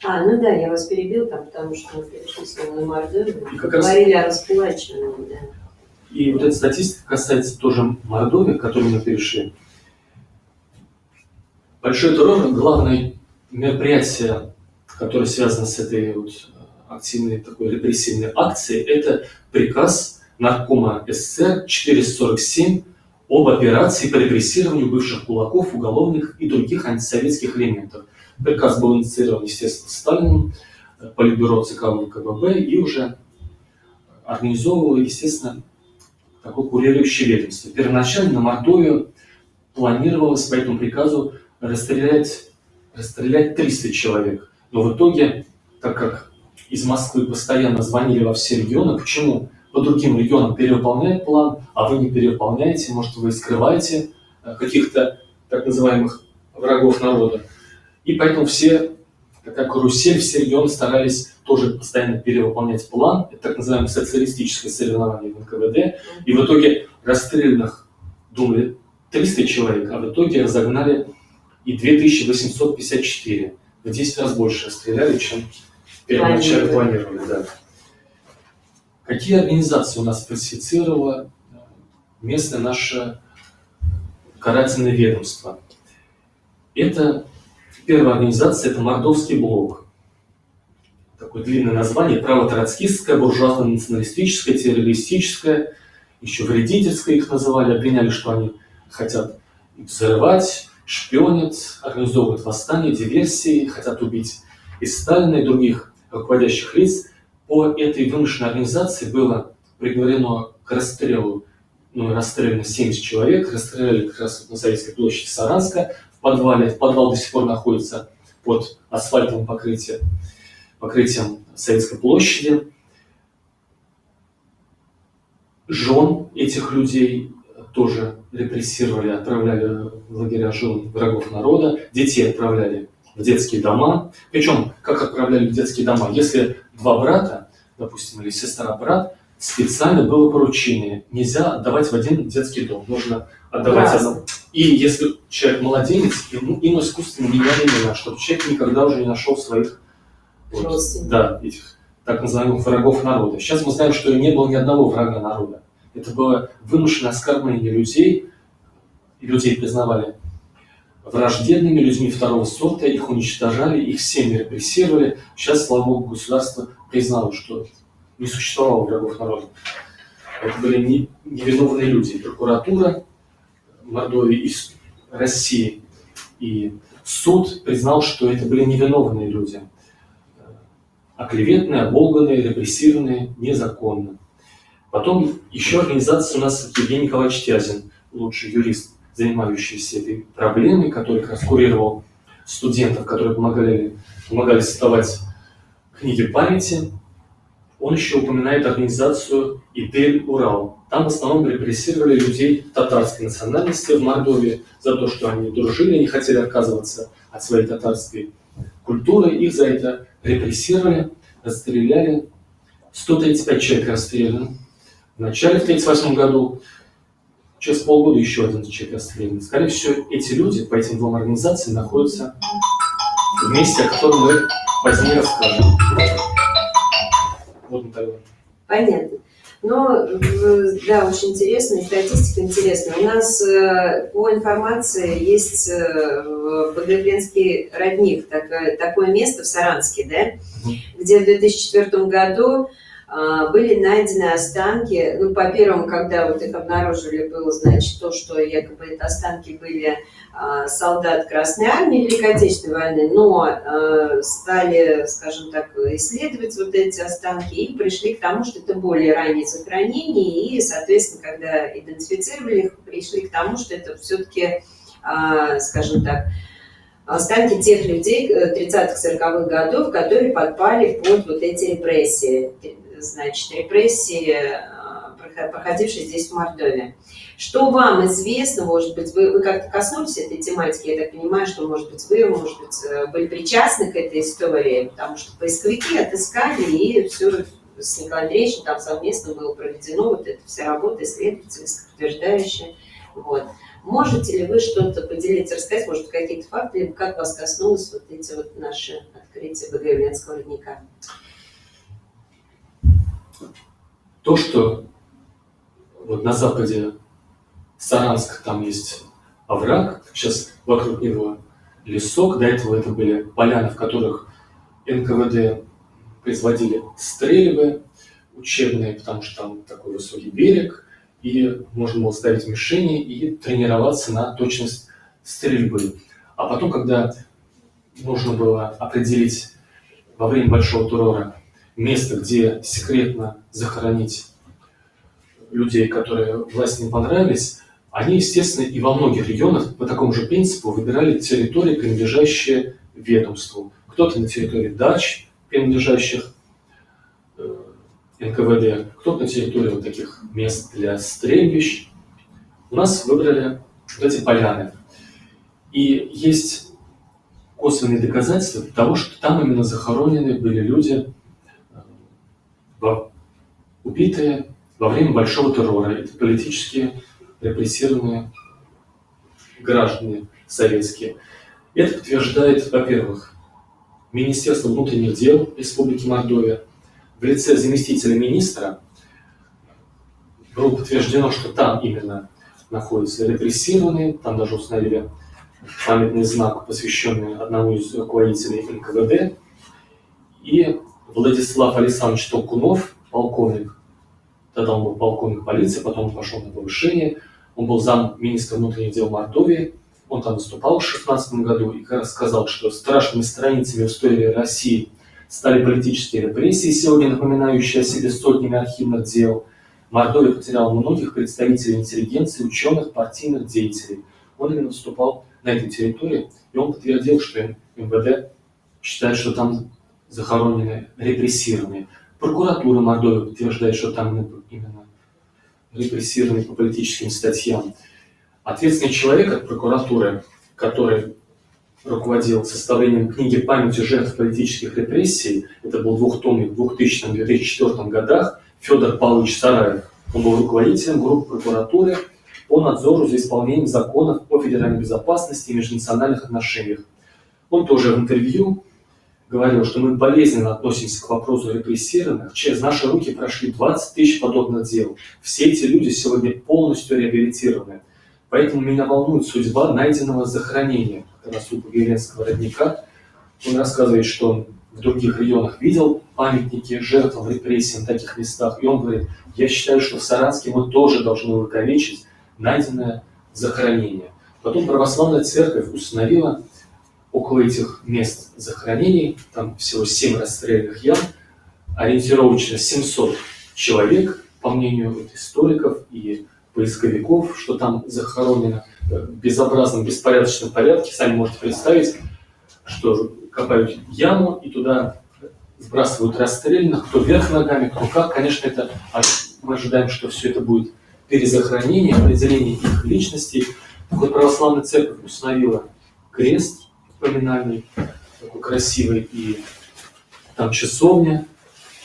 Ну да, я вас перебил там, потому что мы перешли снова на Мордовию. Говорили о раскулачивании, да. И вот эта статистика касается тоже Мордовии, к которой мы перешли. Большой террор, главное мероприятие, которое связано с этой вот активной такой репрессивной акцией, это приказ Наркома СССР 447 об операции по репрессированию бывших кулаков, уголовников и других антисоветских элементов. Приказ был инициирован, естественно, Сталиным, Политбюро ЦК ВКПБ и уже организовывало, естественно, такое курирующее ведомство. Первоначально на Мордовию планировалось по этому приказу расстрелять 300 человек. Но в итоге, так как из Москвы постоянно звонили во все регионы, почему по другим регионам перевыполняют план, а вы не перевыполняете, может, вы скрываете каких-то так называемых врагов народа. И поэтому все, как карусель, все регионы старались тоже постоянно перевыполнять план. Это так называемое социалистическое соревнование в НКВД. И в итоге расстрелянных думали 300 человек, а в итоге разогнали и 2854. В 10 раз больше расстреляли, чем первоначально планировали. Да. Какие организации у нас фальсифицировало местное наше карательное ведомство? Это первая организация, это Мордовский блок. Такое длинное название: право-троцкистское, буржуазно-националистическое, террористическое, еще вредительское их называли, обвиняли, что они хотят взрывать, шпионят, организовывают восстания, диверсии, хотят убить и Сталина, и других руководящих лиц. По этой вымышленной организации было приговорено к расстрелу, расстреляно 70 человек, расстреляли как раз на Советской площади Саранска в подвале. Этот подвал до сих пор находится под асфальтовым покрытием Советской площади. Жен этих людей тоже репрессировали, отправляли в лагеря жен врагов народа, детей отправляли в детские дома. Причем, как отправляли в детские дома? Если два брата, допустим, или сестра-брат, специально было поручение: нельзя отдавать в один детский дом, нужно отдавать одному. И если человек младенец, им искусственно меняли имена, чтобы человек никогда уже не нашел своих этих так называемых врагов народа. Сейчас мы знаем, что не было ни одного врага народа. Это было вымышленное оскорбление людей, и людей признавали враждебными людьми второго сорта, их уничтожали, их семьи репрессировали. Сейчас, слава богу, государство признало, что не существовало врагов народа. Это были невиновные люди. И прокуратура Мордовии, и России, и суд признал, что это были невиновные люди. Оклеветанные, оболганные, репрессированные незаконно. Потом еще организация у нас Евгений Николаевич Тязин, лучший юрист, занимающийся этой проблемой, который как раз курировал студентов, которые помогали создавать книги памяти. Он еще упоминает организацию «Идель-Урал». Там в основном репрессировали людей татарской национальности в Мордовии за то, что они дружили, не хотели отказываться от своей татарской культуры. Их за это репрессировали, расстреляли. 135 человек расстреляны. В начале, в 1938 году, через полгода еще один человек расстрелян. Скорее всего, эти люди по этим двум организациям находятся в месте, о котором мы позднее расскажем. Вот, Наталья. Понятно. Но, да, очень интересно, и статистика интересная. У нас по информации есть Подгребленский родник, такое место в Саранске, да, где в 2004 году были найдены останки. Ну, по первому, когда вот их обнаружили, было, значит, то, что якобы это останки были солдат Красной Армии Великой Отечественной войны, но стали, скажем так, исследовать вот эти останки и пришли к тому, что это более ранние захоронения, и, соответственно, когда идентифицировали их, пришли к тому, что это все-таки, скажем так, останки тех людей 30-40-х годов, которые подпали под вот эти репрессии, значит, репрессии, проходившие здесь в Мордовии. Что вам известно, может быть, вы как-то коснулись этой тематики, я так понимаю, что, может быть, вы, были причастны к этой истории, потому что поисковики отыскали, и все с Николаем Андреевичем там совместно было проведено, вот эта вся работа исследовательская, утверждающая. Вот. Можете ли вы что-то поделиться, рассказать, может, какие-то факты, либо как вас коснулось вот эти вот наши открытия Подгребленского родника? То, что вот на западе Саранск, там есть овраг, сейчас вокруг него лесок, до этого это были поляны, в которых НКВД производили стрельбы учебные, потому что там такой высокий берег, и можно было ставить мишени и тренироваться на точность стрельбы. А потом, когда нужно было определить во время Большого террора место, где секретно захоронить людей, которые власти не понравились, они, естественно, и во многих регионах по такому же принципу выбирали территории, принадлежащие ведомству. Кто-то на территории дач, принадлежащих НКВД, кто-то на территории вот таких мест для стрельбищ. У нас выбрали вот эти поляны. И есть косвенные доказательства того, что там именно захоронены были люди, убитые во время Большого террора. Это политически репрессированные граждане советские. Это подтверждает, во-первых, Министерство внутренних дел Республики Мордовия в лице заместителя министра было подтверждено, что там именно находятся репрессированные, там даже установили памятный знак, посвященный одному из руководителей НКВД. И Владислав Александрович Толкунов, полковник, тогда он был полковник полиции, потом он пошел на повышение, он был замминистра внутренних дел Мордовии, он там выступал в 2016 году и как раз сказал, что страшными страницами в истории России стали политические репрессии, сегодня напоминающие о себе сотнями архивных дел. Мордовия потеряла многих представителей интеллигенции, ученых, партийных деятелей. Он именно выступал на этой территории, и он подтвердил, что МВД считает, что там захоронены репрессированные. Прокуратура Мордовии подтверждает, что там именно репрессированные по политическим статьям. Ответственный человек от прокуратуры, который руководил составлением книги «Память жертв политических репрессий», это был двухтомник в 2000-2004 годах, Федор Павлович Сараев. Он был руководителем группы прокуратуры по надзору за исполнением законов о федеральной безопасности и межнациональных отношениях. Он тоже в интервью говорил, что мы болезненно относимся к вопросу репрессированных. Через наши руки прошли 20 тысяч подобных дел. Все эти люди сегодня полностью реабилитированы. Поэтому меня волнует судьба найденного захоронения как раз у Погребенского родника. Он рассказывает, что он в других регионах видел памятники жертвам репрессий на таких местах. И он говорит, я считаю, что в Саранске мы тоже должны увековечить найденное захоронение. Потом православная церковь установила около этих мест захоронений, там всего 7 расстрельных ям, ориентировочно 700 человек, по мнению историков и поисковиков, что там захоронено в безобразном, беспорядочном порядке. Сами можете представить, что копают яму и туда сбрасывают расстрелянных, кто вверх ногами, кто как. Конечно, это мы ожидаем, что все это будет перезахоронение, определение их личностей. Так вот, православная церковь установила крест поминальный, такой красивый, и там часовня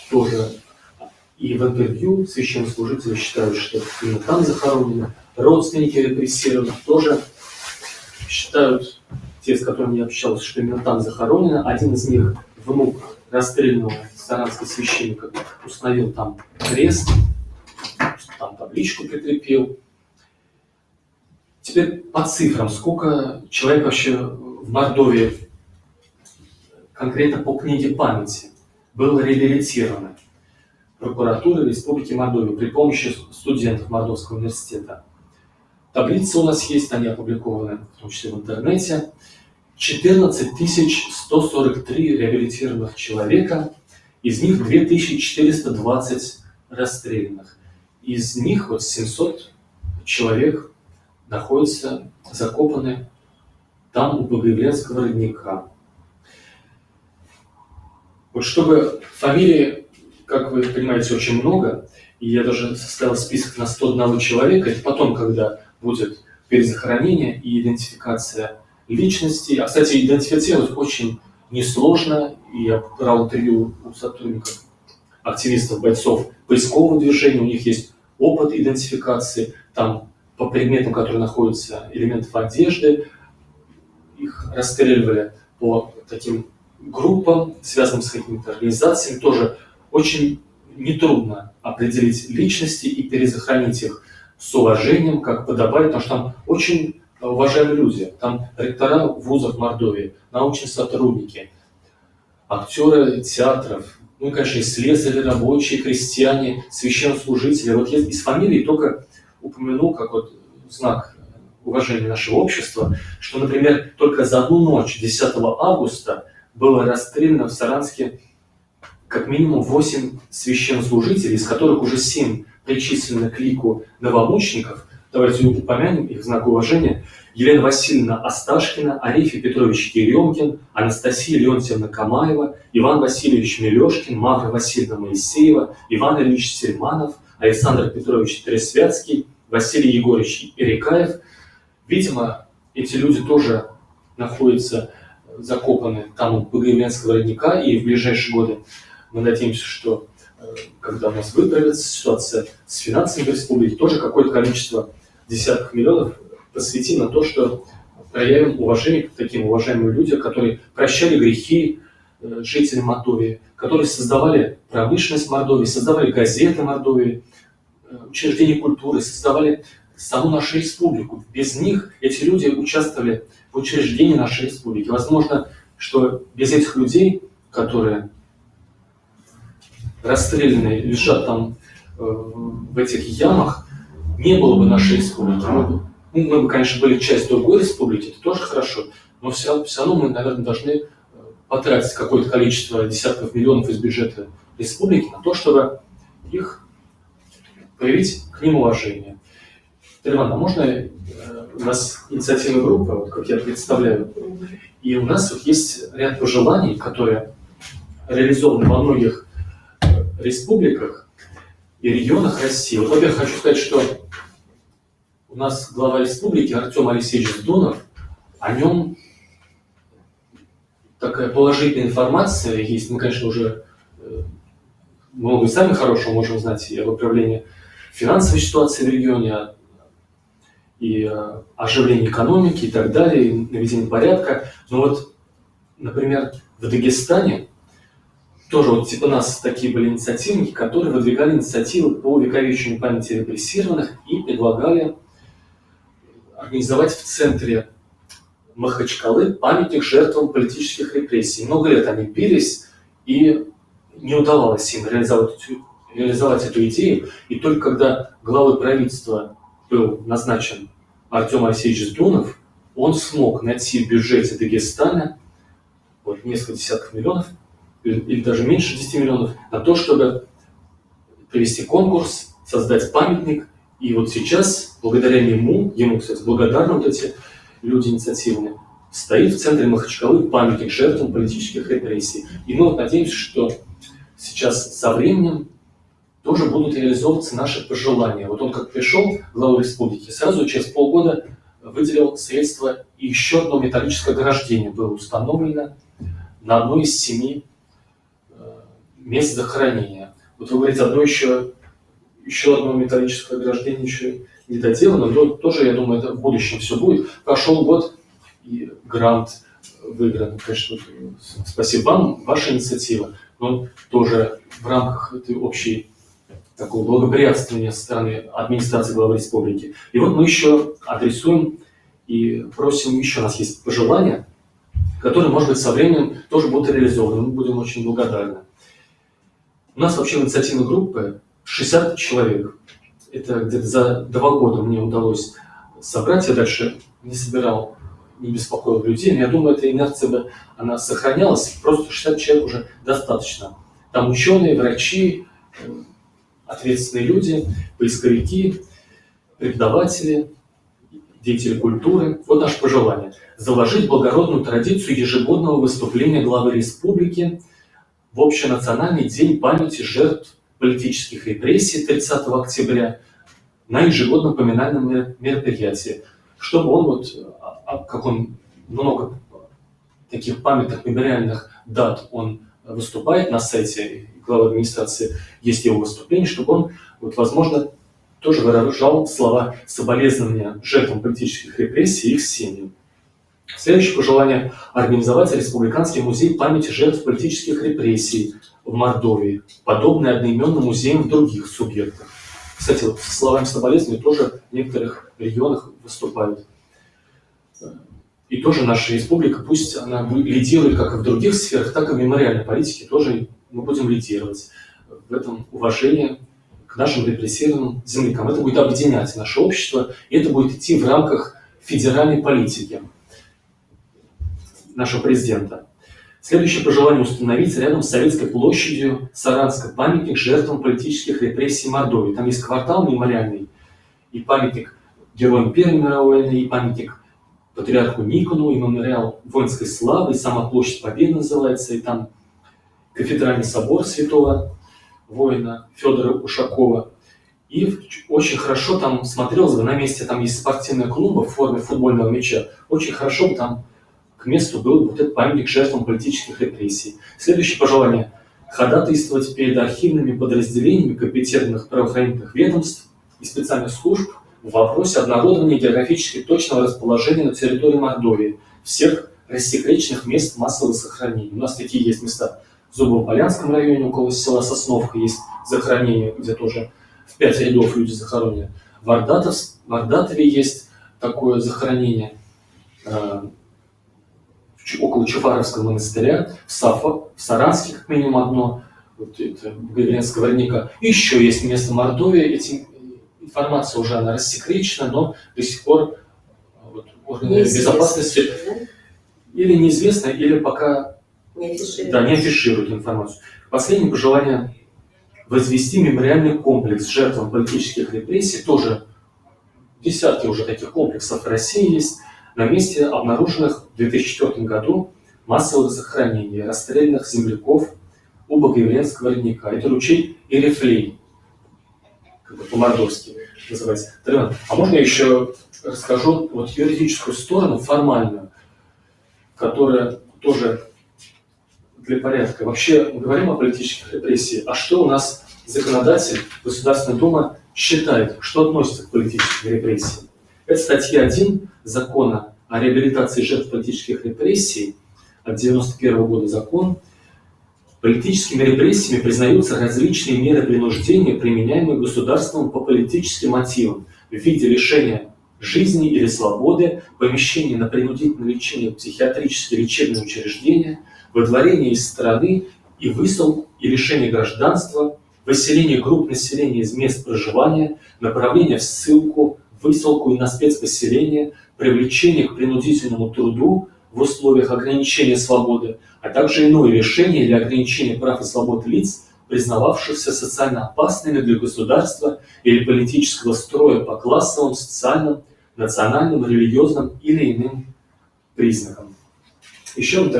тоже. И в интервью священнослужители считают, что именно там захоронены. Родственники репрессированных тоже считают, те, с которыми я общался, что именно там захоронено. Один из них, внук расстрелянного саранского священника, установил там крест, там табличку прикрепил. Теперь по цифрам, сколько человек вообще в Мордовии, конкретно по книге памяти, было реабилитировано прокуратурой Республики Мордовия при помощи студентов Мордовского университета. Таблицы у нас есть, они опубликованы в том числе в интернете. 14 143 реабилитированных человека, из них 2420 расстрелянных. Из них вот 700 человек находятся закопаны там у Погребенского родника. Вот чтобы фамилии, как вы понимаете, очень много, и я даже составил список на 101 человека, это потом, когда будет перезахоронение и идентификация личности. А, кстати, идентифицировать очень несложно, и я брал интервью у сотрудников, активистов, бойцов поискового движения, у них есть опыт идентификации, там по предметам, которые находятся, элементов одежды, их расстреливали по таким группам, связанным с какими-то организациями, тоже очень нетрудно определить личности и перезахоронить их с уважением, как подобает, потому что там очень уважаемые люди, там ректора вузов Мордовии, научные сотрудники, актеры театров, ну и, конечно, и слесари, рабочие, крестьяне, священнослужители. Вот я из фамилии только упомянул, как вот знак уважения нашего общества, что, например, только за одну ночь, 10 августа, было расстреляно в Саранске как минимум 8 священнослужителей, из которых уже 7 причислены к лику новомучеников. Давайте упомянем их в знак уважения. Елена Васильевна Асташкина, Арифий Петрович Еремкин, Анастасия Леонтьевна Камаева, Иван Васильевич Мелешкин, Мавра Васильевна Моисеева, Иван Ильич Сельманов, Александр Петрович Тресвятский, Василий Егорович Ирикаев. Видимо, эти люди тоже находятся закопаны там у Погребенского родника, и в ближайшие годы мы надеемся, что когда у нас выправится ситуация с финансами в республике, тоже какое-то количество десятков миллионов посвятим на то, что проявим уважение к таким уважаемым людям, которые прощали грехи жителям Мордовии, которые создавали промышленность Мордовии, создавали газеты Мордовии, учреждения культуры, создавали саму нашу республику. Без них эти люди участвовали в учреждении нашей республики. Возможно, что без этих людей, которые расстреляны, лежат там в этих ямах, не было бы нашей республики. Мы бы, конечно, были часть другой республики, это тоже хорошо, но все равно мы, наверное, должны потратить какое-то количество десятков миллионов из бюджета республики на то, чтобы их проявить к ним уважение. Иван, а можно у нас инициативная группа, вот как я представляю, и у нас вот есть ряд пожеланий, которые реализованы во многих республиках и регионах России. Вот, во-первых, хочу сказать, что у нас глава республики Артем Алексеевич Сдунов, о нем такая положительная информация есть. Мы, конечно, уже много и сами хорошего можем знать и об управлении финансовой ситуации в регионе, и оживлении экономики и так далее, и наведении порядка. Но вот, например, в Дагестане тоже вот типа нас такие были инициативники, которые выдвигали инициативы по увековечению памяти репрессированных и предлагали организовать в центре Махачкалы памятник жертвам политических репрессий. Много лет они бились, и не удавалось им реализовать эту идею. И только когда главой правительства был назначен Артем Алексеевич Сдунов, он смог найти в бюджете Дагестана вот, несколько десятков миллионов, или даже меньше 10 миллионов, на то, чтобы провести конкурс, создать памятник. И вот сейчас, благодаря ему, кстати, благодарны вот эти люди инициативные, стоит в центре Махачкалы памятник жертвам политических репрессий. И мы вот надеемся, что сейчас со временем тоже будут реализовываться наши пожелания. Вот он как пришел в главу республики, сразу через полгода выделил средства, и еще одно металлическое ограждение было установлено на одной из 7 мест захоронения. Вот вы говорите, еще одно металлическое ограждение еще не доделано, но тоже, я думаю, это в будущем все будет. Прошел год, и грант выигран. Конечно, спасибо вам, ваша инициатива, но тоже в рамках этой общей такого благоприятствования со стороны администрации главы республики. И вот мы еще адресуем и просим, еще у нас есть пожелания, которые, может быть, со временем тоже будут реализованы. Мы будем очень благодарны. У нас вообще в инициативной группе 60 человек. Это где-то за 2 года мне удалось собрать. Я дальше не собирал, не беспокоил людей. Но я думаю, эта инерция бы, она сохранялась. Просто 60 человек уже достаточно. Там ученые, врачи, ответственные люди, поисковики, преподаватели, деятели культуры. Вот наше пожелание. Заложить благородную традицию ежегодного выступления главы республики в общенациональный день памяти жертв политических репрессий 30 октября на ежегодном поминальном мероприятии, чтобы он, вот, как он много таких памятных мемориальных дат он выступает на сайте главы администрации, есть его выступление, чтобы он, вот, возможно, тоже выражал слова соболезнования жертвам политических репрессий и их семьям. Следующее пожелание – организовать Республиканский музей памяти жертв политических репрессий в Мордовии, подобный одноименным музеям в других субъектах. Кстати, вот со словами соболезнования тоже в некоторых регионах выступают. И тоже наша республика, пусть она лидирует как и в других сферах, так и в мемориальной политике, тоже мы будем лидировать в этом уважении к нашим репрессированным землякам. Это будет объединять наше общество, и это будет идти в рамках федеральной политики нашего президента. Следующее пожелание – установить рядом с Советской площадью Саранска памятник жертвам политических репрессий Мордовии. Там есть квартал мемориальный, и памятник героям Первой мировой войны, и памятник патриарху Никону, и мемориал воинской славы, и сама площадь Победы называется, и там кафедральный собор святого воина Федора Ушакова. И очень хорошо там смотрелось бы, на месте там есть спортивная клумба в форме футбольного мяча, очень хорошо бы там к месту был вот этот памятник жертвам политических репрессий. Следующее пожелание – ходатайствовать перед архивными подразделениями компетентных правоохранительных ведомств и специальных служб в вопросе обнародования географически точного расположения на территории Мордовии всех рассекреченных мест массового захоронения. У нас такие есть места в Зубово-Полянском районе, около села Сосновка, есть захоронение, где тоже в 5 рядов люди захоронены. В Ардатове есть такое захоронение около Чуфаровского монастыря, в Саранске как минимум одно, вот это Гаврилинского родника. И еще есть место Мордовия. Информация уже она рассекречена, но до сих пор вот, органы безопасности или неизвестно, или пока не афишируют информацию. Последнее пожелание: возвести мемориальный комплекс жертвам политических репрессий. Тоже десятки уже таких комплексов в России есть. На месте обнаруженных в 2004 году массовых захоронений расстрелянных земляков у Богоявленского родника. Это ручей Ирефлей, как бы по-мордовски называется. А можно я еще расскажу вот юридическую сторону, формальную, которая тоже для порядка. Вообще мы говорим о политических репрессиях, а что у нас законодатель, Государственная Дума считает, что относится к политическим репрессиям? Это статья 1 закона о реабилитации жертв политических репрессий от 1991 года закон. Политическими репрессиями признаются различные меры принуждения, применяемые государством по политическим мотивам в виде лишения жизни или свободы, помещения на принудительное лечение в психиатрические лечебные учреждения, выдворение из страны и высылку и лишение гражданства, выселение групп населения из мест проживания, направление в ссылку, высылку и на спецпоселение, привлечение к принудительному труду в условиях ограничения свободы, а также иное лишение или ограничение прав и свобод лиц, признававшихся социально опасными для государства или политического строя по классовым, социальным, национальным, религиозным или иным признакам. Еще у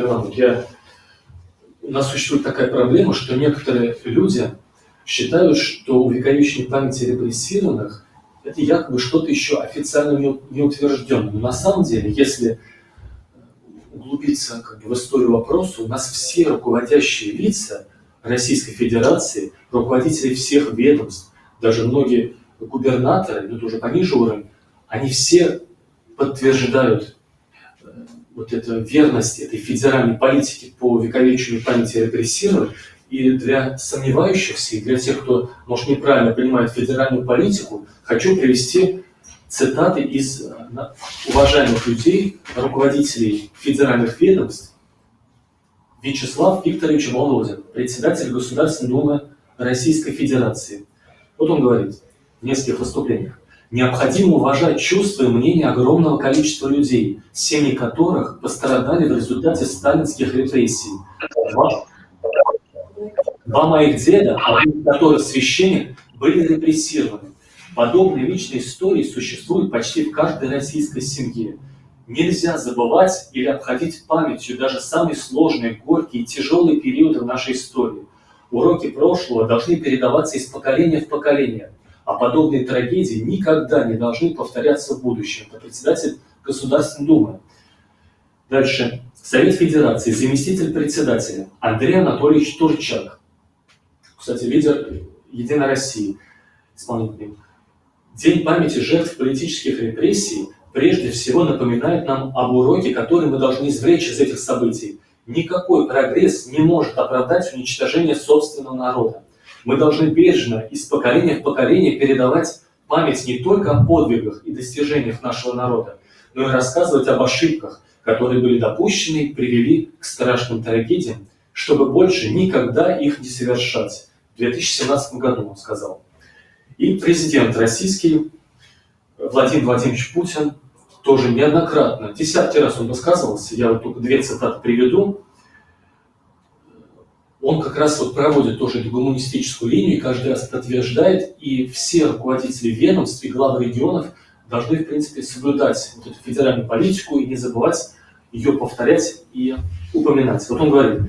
нас существует такая проблема, что некоторые люди считают, что увековечение памяти репрессированных – это якобы что-то еще официально неутвержденное. Но на самом деле, если углубиться в историю вопроса, у нас все руководящие лица Российской Федерации, руководители всех ведомств, даже многие губернаторы, но это уже пониже уровень, они все подтверждают вот эту верность этой федеральной политики по увековечению памяти репрессированных. И для сомневающихся, и для тех, кто, может, неправильно понимает федеральную политику, хочу привести цитаты из уважаемых людей, руководителей федеральных ведомств. Вячеслав Викторович Володин, председатель Государственной Думы Российской Федерации. Вот он говорит в нескольких выступлениях: необходимо уважать чувства и мнения огромного количества людей, семьи которых пострадали в результате сталинских репрессий. Два моих деда, один из которых священник, были репрессированы. Подобные личные истории существуют почти в каждой российской семье. Нельзя забывать или обходить памятью даже самые сложные, горькие и тяжелые периоды в нашей истории. Уроки прошлого должны передаваться из поколения в поколение, а подобные трагедии никогда не должны повторяться в будущем. Это председатель Государственной Думы. Дальше. Совет Федерации, заместитель председателя Андрей Анатольевич Турчак. Кстати, лидер Единой России, исполнительный. День памяти жертв политических репрессий прежде всего напоминает нам об уроке, который мы должны извлечь из этих событий. Никакой прогресс не может оправдать уничтожение собственного народа. Мы должны бережно из поколения в поколение передавать память не только о подвигах и достижениях нашего народа, но и рассказывать об ошибках, которые были допущены и привели к страшным трагедиям, чтобы больше никогда их не совершать. В 2017 году он сказал. И президент российский Владимир Владимирович Путин тоже неоднократно, десятки раз он высказывался, я вот только 2 цитаты приведу. Он как раз вот проводит тоже эту гуманистическую линию и каждый раз подтверждает, и все руководители ведомств и главы регионов должны, в принципе, соблюдать вот эту федеральную политику и не забывать ее повторять и упоминать. Вот он говорит: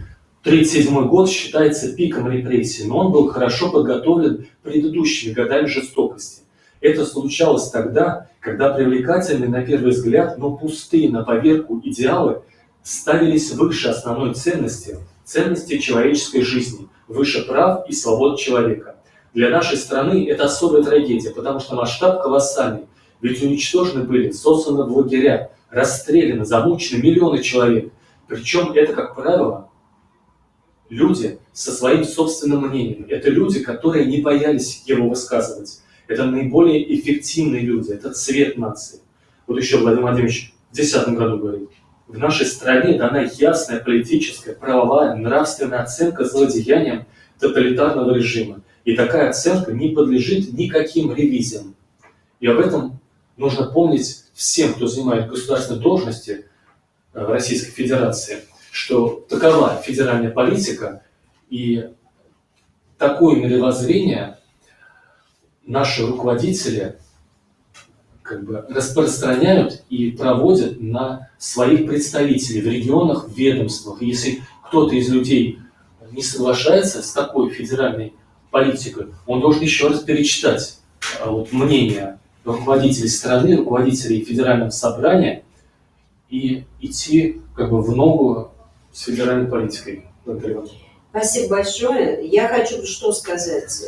1937 год считается пиком репрессий, но он был хорошо подготовлен предыдущими годами жестокости. Это случалось тогда, когда привлекательные на первый взгляд, но пустые на поверку идеалы ставились выше основной ценности человеческой жизни, выше прав и свобод человека. Для нашей страны это особая трагедия, потому что масштаб колоссальный. Ведь уничтожены были, сосланы в лагеря, расстреляны, замучены миллионы человек. Причем это, как правило, люди со своим собственным мнением. Это люди, которые не боялись его высказывать. Это наиболее эффективные люди, это цвет нации. Вот еще Владимир Владимирович в 2010 году говорил: в нашей стране дана ясная политическая, правовая, нравственная оценка злодеяниям тоталитарного режима. И такая оценка не подлежит никаким ревизиям. И об этом нужно помнить всем, кто занимает государственные должности в Российской Федерации, что такова федеральная политика, и такое мировоззрение наши руководители распространяют и проводят на своих представителей в регионах, в ведомствах. И если кто-то из людей не соглашается с такой федеральной политикой, он должен еще раз перечитать мнение руководителей страны, руководителей Федерального собрания и идти в ногу с федеральной политикой. Спасибо большое. Я хочу что сказать.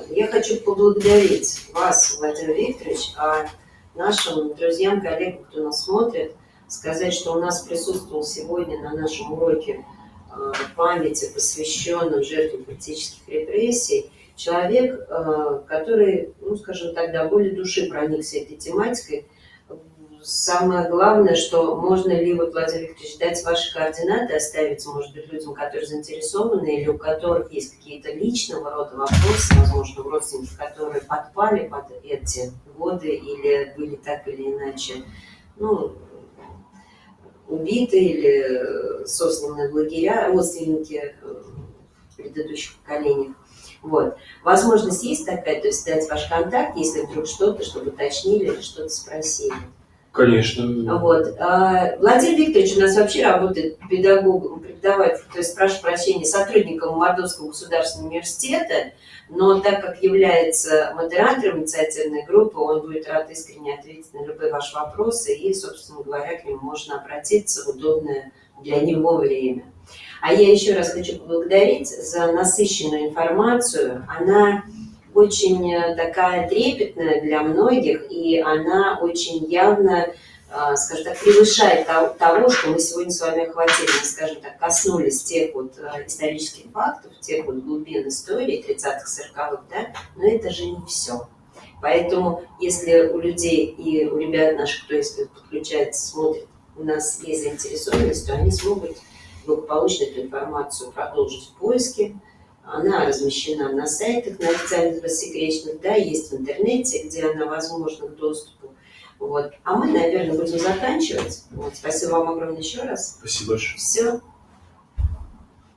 Я хочу поблагодарить вас, Владимир Викторович, а нашим друзьям, коллегам, кто нас смотрит, сказать, что у нас присутствовал сегодня на нашем уроке памяти, посвященном жертвам политических репрессий, человек, который, скажем так, до боли души проникся этой тематикой. Самое главное, что можно ли, Владимир Викторович, дать ваши координаты, оставить, может быть, людям, которые заинтересованы или у которых есть какие-то личного рода вопросы, возможно, у родственников, которые подпали под эти годы или были так или иначе, убиты или сосланы в лагеря, родственники предыдущих поколений. Возможность есть такая, то есть дать ваш контакт, если вдруг что-то, чтобы уточнили или что-то спросили. Конечно. Владимир Викторович у нас вообще работает педагогом, преподавателем, то есть, прошу прощения, сотрудником Мордовского государственного университета, но так как является модератором инициативной группы, он будет рад искренне ответить на любые ваши вопросы, и, собственно говоря, к нему можно обратиться в удобное для него время. А я еще раз хочу поблагодарить за насыщенную информацию. Она очень такая трепетная для многих, и она очень явно, скажем так, превышает того, что мы сегодня с вами охватили, мы, скажем так, коснулись тех исторических фактов, тех глубин истории 30-х, 40-х, да, но это же не все. Поэтому, если у людей и у ребят наших, кто если подключается, смотрит, у нас есть заинтересованность, то они смогут благополучно эту информацию продолжить в поиске. Она размещена на сайтах, на официальных рассекреченных, да, есть в интернете, где она возможна к доступу. А мы, наверное, будем заканчивать. Спасибо вам огромное еще раз. Спасибо большое. Все.